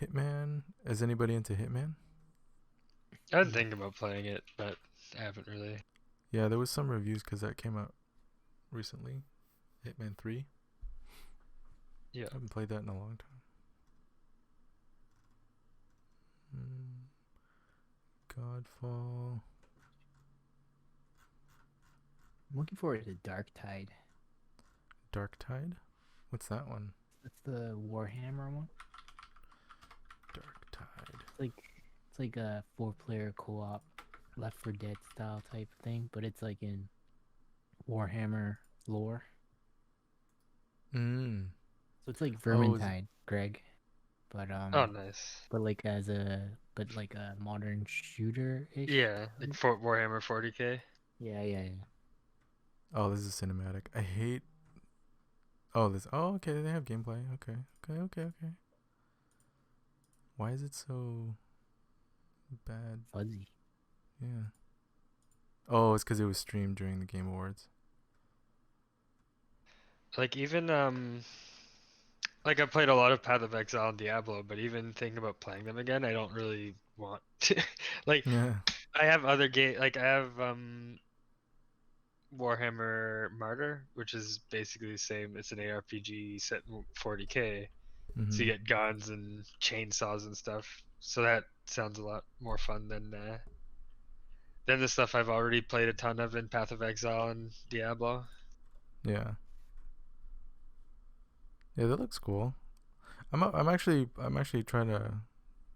Hitman. Is anybody into Hitman? I've been thinking about playing it, but I haven't really. Yeah, there was some reviews because that came out recently. Hitman 3. Yeah. I haven't played that in a long time. Godfall. I'm looking forward to Dark Tide. Dark Tide? What's that one? That's the Warhammer one. Dark Tide. It's like a 4-player co-op Left 4 Dead style type thing, but it's like in Warhammer lore. Mm. So it's like Oh, is it- Vermintide, Greg. But Oh, nice. but like a modern shooter ish. Yeah, like Warhammer 40K. Yeah. Oh, this is cinematic. I hate. Oh, this. Oh, okay. They have gameplay. Okay. Why is it so bad? Fuzzy. Yeah. Oh, it's because it was streamed during the Game Awards. Like even like I played a lot of Path of Exile and Diablo, but even thinking about playing them again, I don't really want to. Like Yeah. I have other like I have Warhammer Martyr, which is basically the same. It's an ARPG set in 40K. Mm-hmm. So you get guns and chainsaws and stuff. So that sounds a lot more fun than the stuff I've already played a ton of in Path of Exile and Diablo. Yeah. Yeah, that looks cool. I'm actually trying to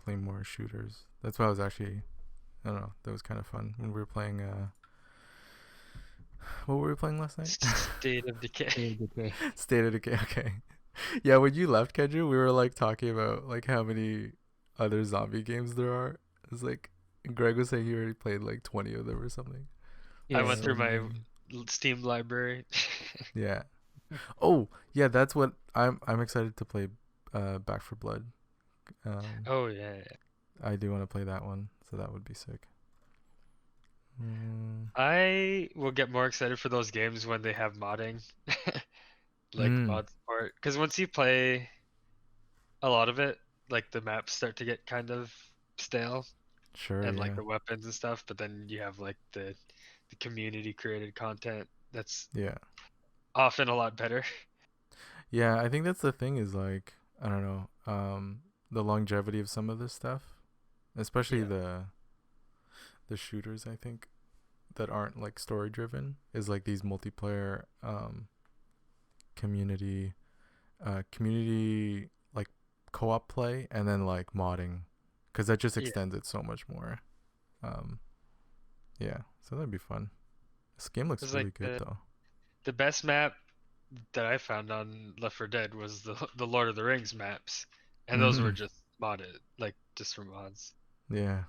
play more shooters. That's why I was actually, I don't know, that was kind of fun when we were playing. What were we playing last night? State of Decay. State of Decay. Okay. Yeah, when you left, Kendra, we were like talking about like how many other zombie games there are. It's like Greg was saying he already played like 20 of them or something. I went So through my many. Steam library. Yeah. Oh, yeah, that's what I'm excited to play Back for Blood. Oh yeah. I do want to play that one, so that would be sick. I will get more excited for those games when they have modding, like mod support. Because once you play a lot of it, like the maps start to get kind of stale, Sure, and yeah. like the weapons and stuff. But then you have like the community created content that's Yeah. often a lot better. Yeah, I think that's the thing is like, I don't know, the longevity of some of this stuff, especially Yeah. the shooters, I think, that aren't like story driven, is like these multiplayer community like co-op play, and then like modding, because that just Yeah. extends it so much more. Yeah, so that'd be fun. This game looks It's really like good though. the best map that I found on Left 4 Dead was the Lord of the Rings maps, and those were just modded, like just for mods. Yeah.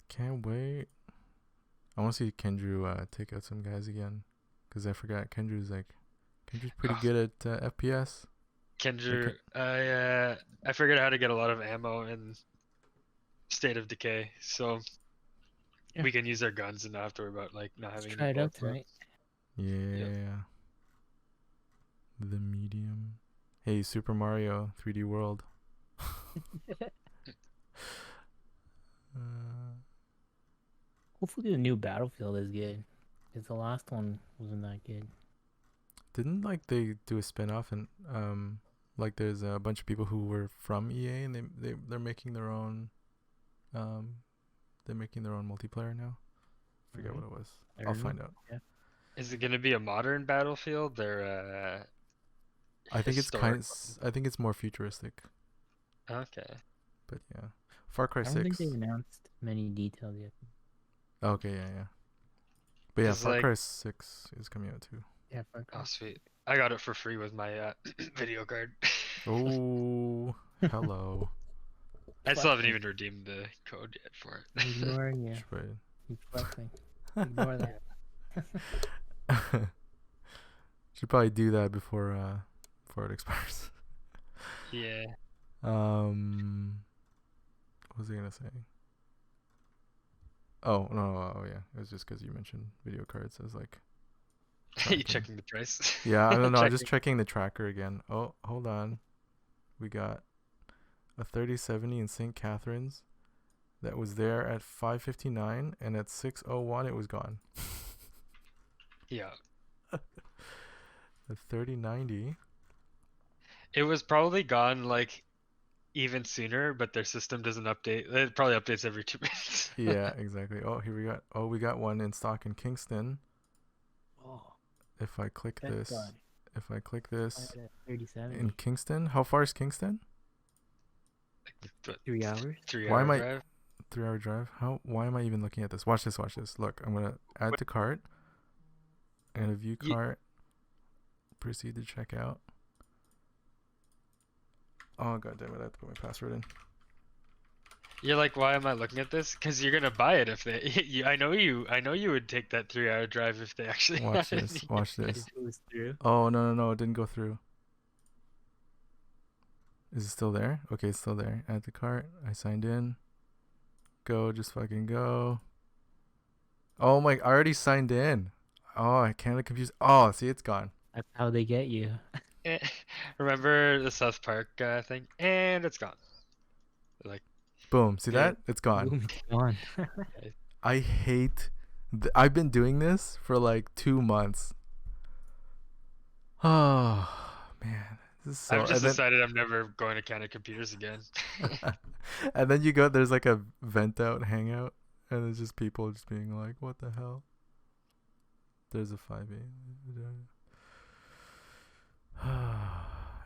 Can't wait. I want to see Kendrew take out some guys again, because I forgot Kendrew's pretty good at FPS. Kendra, I figured out how to get a lot of ammo in State of Decay, so we can use our guns and not have to worry about like not having Try any it out bullets left. tonight. Yeah. The medium. Hey, Super Mario 3D World. Hopefully the new Battlefield is good, because the last one wasn't that good. Didn't like they do a spin-off, and like there's a bunch of people who were from EA, and they're making their own multiplayer now. Forget what it was. I'll find out. Yeah. Is it gonna be a modern Battlefield or I think it's historical? I think it's more futuristic, Okay. but yeah. Far Cry I 6. don't think they've announced many details yet. Okay, yeah. But yeah, It's Far like- Cry 6 is coming out too. Yeah, Far Cry. Oh sweet. I got it for free with my video card. Oh, hello. I still haven't even redeemed the code yet for it. Ignoring you. Right. Keep flexing. Ignore that. Should probably do that before it expires. Yeah. What was I gonna say? Oh no, oh yeah, it was just because you mentioned video cards. I was like, You checking the price? yeah, I don't know. I'm just Checking. checking the tracker again. Oh, hold on. We got a 3070 in St. Catharines that was there at 5:59, and at 6:01 it was gone. Yeah. The 3090 It was probably gone like even sooner, but their system doesn't update. It probably updates every 2 minutes. Yeah, exactly. Oh, here we got. Oh, we got one in stock in Kingston. Oh, If I click that's this, gone. if I click I this had a 3070. in Kingston, how far is Kingston? But 3 hours. 3 hour Why am I drive. 3 hour drive? How? Why am I even looking at this? Watch this. Watch this. Look, I'm gonna add to cart. I'm gonna view Ye- cart. Proceed to check out. Oh god damn it! I have to put my password in. You're like, why am I looking at this? Because you're gonna buy it if they. I know you. I know you would take that 3 hour drive if they actually. Watch had it. this. Watch this. It goes through. Oh no! It didn't go through. Is it still there? Okay, it's still there. Add to cart. I signed in. Go, just fucking go. Oh my! I already signed in. Oh, I can't confuse. Oh, see, it's gone. That's how they get you. Remember the South Park thing? And it's gone. Like, Boom. See Get that? it? It's gone. Boom, it's gone. I hate. I've been doing this for like 2 months. Oh man, this is so. I've just and then, decided I'm never going to Canada Computers again. and then you go. There's like a vent out, hangout, and it's just people just being like, "What the hell?" There's a 5A.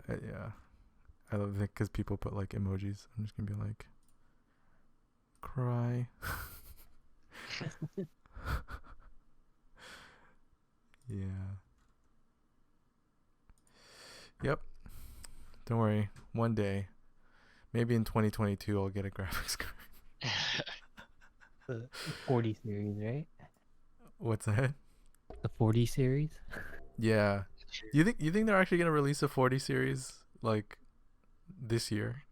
Yeah, I love it because people put like emojis. I'm just gonna be like, cry. Yeah. Yep. Don't worry. One day, maybe in 2022, I'll get a graphics card. The 40 series, right? What's that? The 40 series. Yeah. You think they're actually gonna release a 40 series like this year?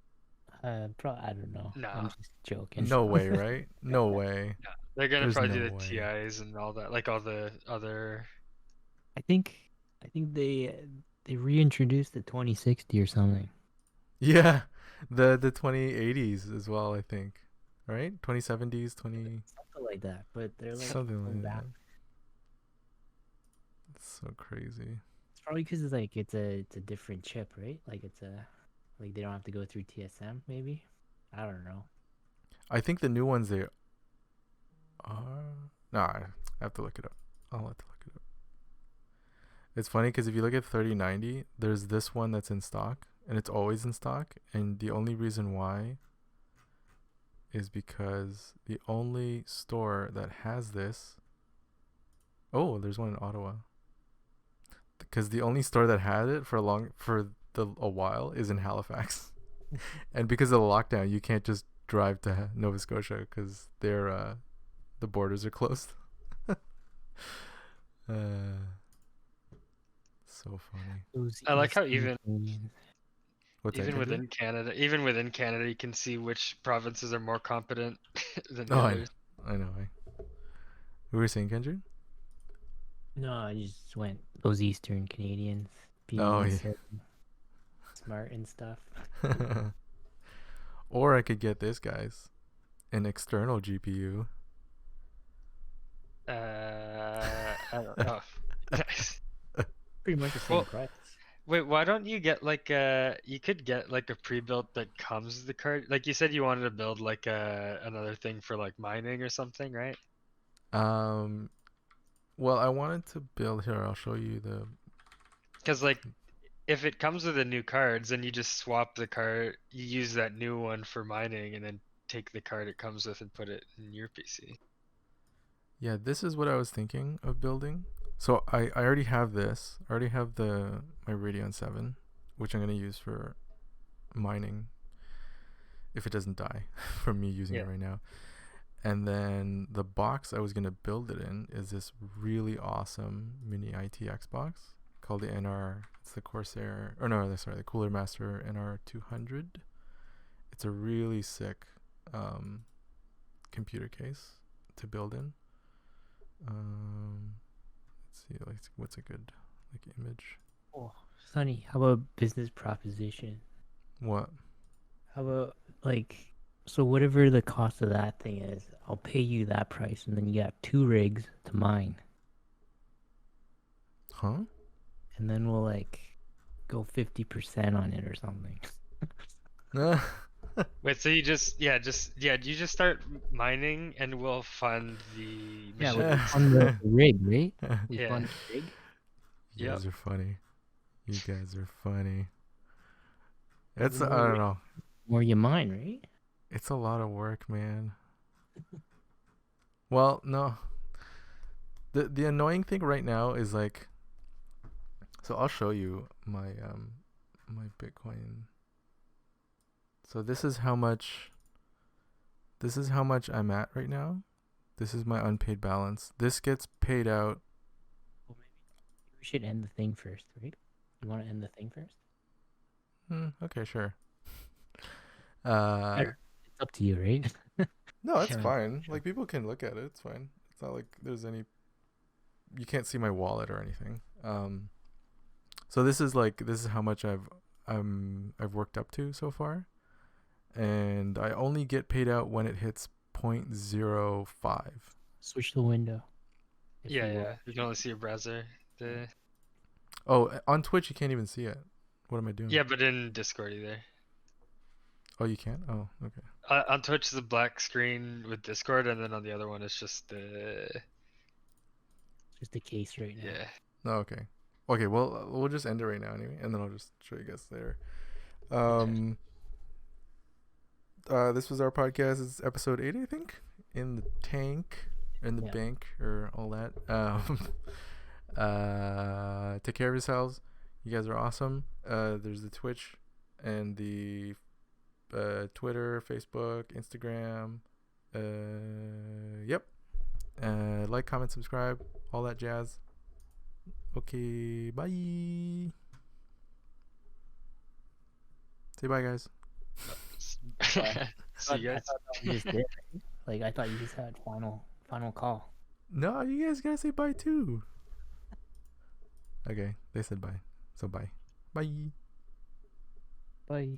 I don't know. Nah. I'm just joking. No way, right? No way. They're gonna There's probably no do the way. TIs and all that, like all the other. I think they reintroduced the 2060 or something. Yeah. The 2080s as well, I think. Right? 2070s, 20 Something like that. But they're like something going like back. that. It's so crazy. It's probably because it's a different chip, right? Like like they don't have to go through TSM, maybe. I don't know. I think the new ones they are. No, I have to look it up. I'll have to look it up. It's funny because if you look at 3090, there's this one that's in stock, and it's always in stock. And the only reason why is because the only store that has this. Oh, there's one in Ottawa. Because the only store that had it for a while is in Halifax, and because of the lockdown, you can't just drive to Nova Scotia because the borders are closed. So funny. Those I like how Eastern even What's that? even Kendrick? within Canada, you can see which provinces are more competent than the Oh, others. I know. We were saying Kendrick. No, I just went those Eastern Canadians being Oh, yeah. so smart and stuff. Or I could get this, guys, an external GPU. I don't know. Nice. Pretty much the same Well, price. Wait, why don't you get like you could get like a pre-built that comes with the card. Like you said you wanted to build like another thing for like mining or something, right? Well, I wanted to build here. I'll show you the. Because like if it comes with the new cards, then you just swap the card, you use that new one for mining, and then take the card it comes with and put it in your PC. Yeah, this is what I was thinking of building. So I already have this. I already have my Radeon 7, which I'm gonna use for mining if it doesn't die from me using it right now. And then the box I was gonna build it in is this really awesome mini ITX box called the NR. It's the Corsair, or no, sorry, the Cooler Master NR200. It's a really sick computer case to build in. Let's see, like what's a good image? Oh, Sonny, how about business proposition? What? How about so whatever the cost of that thing is, I'll pay you that price, and then you got 2 rigs to mine, Huh? and then we'll go 50% on it or something. Wait, so you just you just start mining and we'll fund the Yeah, we machines. fund the rig, right? We Yeah. fund the rig. You guys Yep. are funny. You guys are funny. Well, It's the I more don't rig, know. the more you mine, right? It's a lot of work, man. Well, no. The annoying thing right now is like, so I'll show you my Bitcoin. So this is how much I'm at right now. This is my unpaid balance. This gets paid out. Well, maybe we should end the thing first, right? You want to end the thing first? Okay, sure. It's up to you, right? No, it's Sure. fine. Like people can look at it. It's fine. It's not like there's any. You can't see my wallet or anything. So this is how much I've worked up to so far, and I only get paid out when it hits 0.05. Switch the window. if Yeah, you will. yeah. You can only see your browser. Oh, on Twitch you can't even see it. What am I doing? Yeah, but in Discord either. Oh, you can't. Oh, okay. On Twitch is a black screen with Discord, and then on the other one it's just the Just the case right now. yeah. Oh, okay. Okay. Well, we'll just end it right now anyway, and then I'll just show you guys later. This was our podcast. It's episode 8, I think. In the tank, in the Yeah. bank, or all that. Take care of yourselves. You guys are awesome. There's the Twitch and the Twitter, Facebook, Instagram. Yep. Like, comment, subscribe, all that jazz. Okay, bye. Say bye, guys. See you I guys. thought that you just did. Right? Like I thought you just had final call. No, you guys gotta say bye too. Okay, they said bye. So bye. Bye. Bye.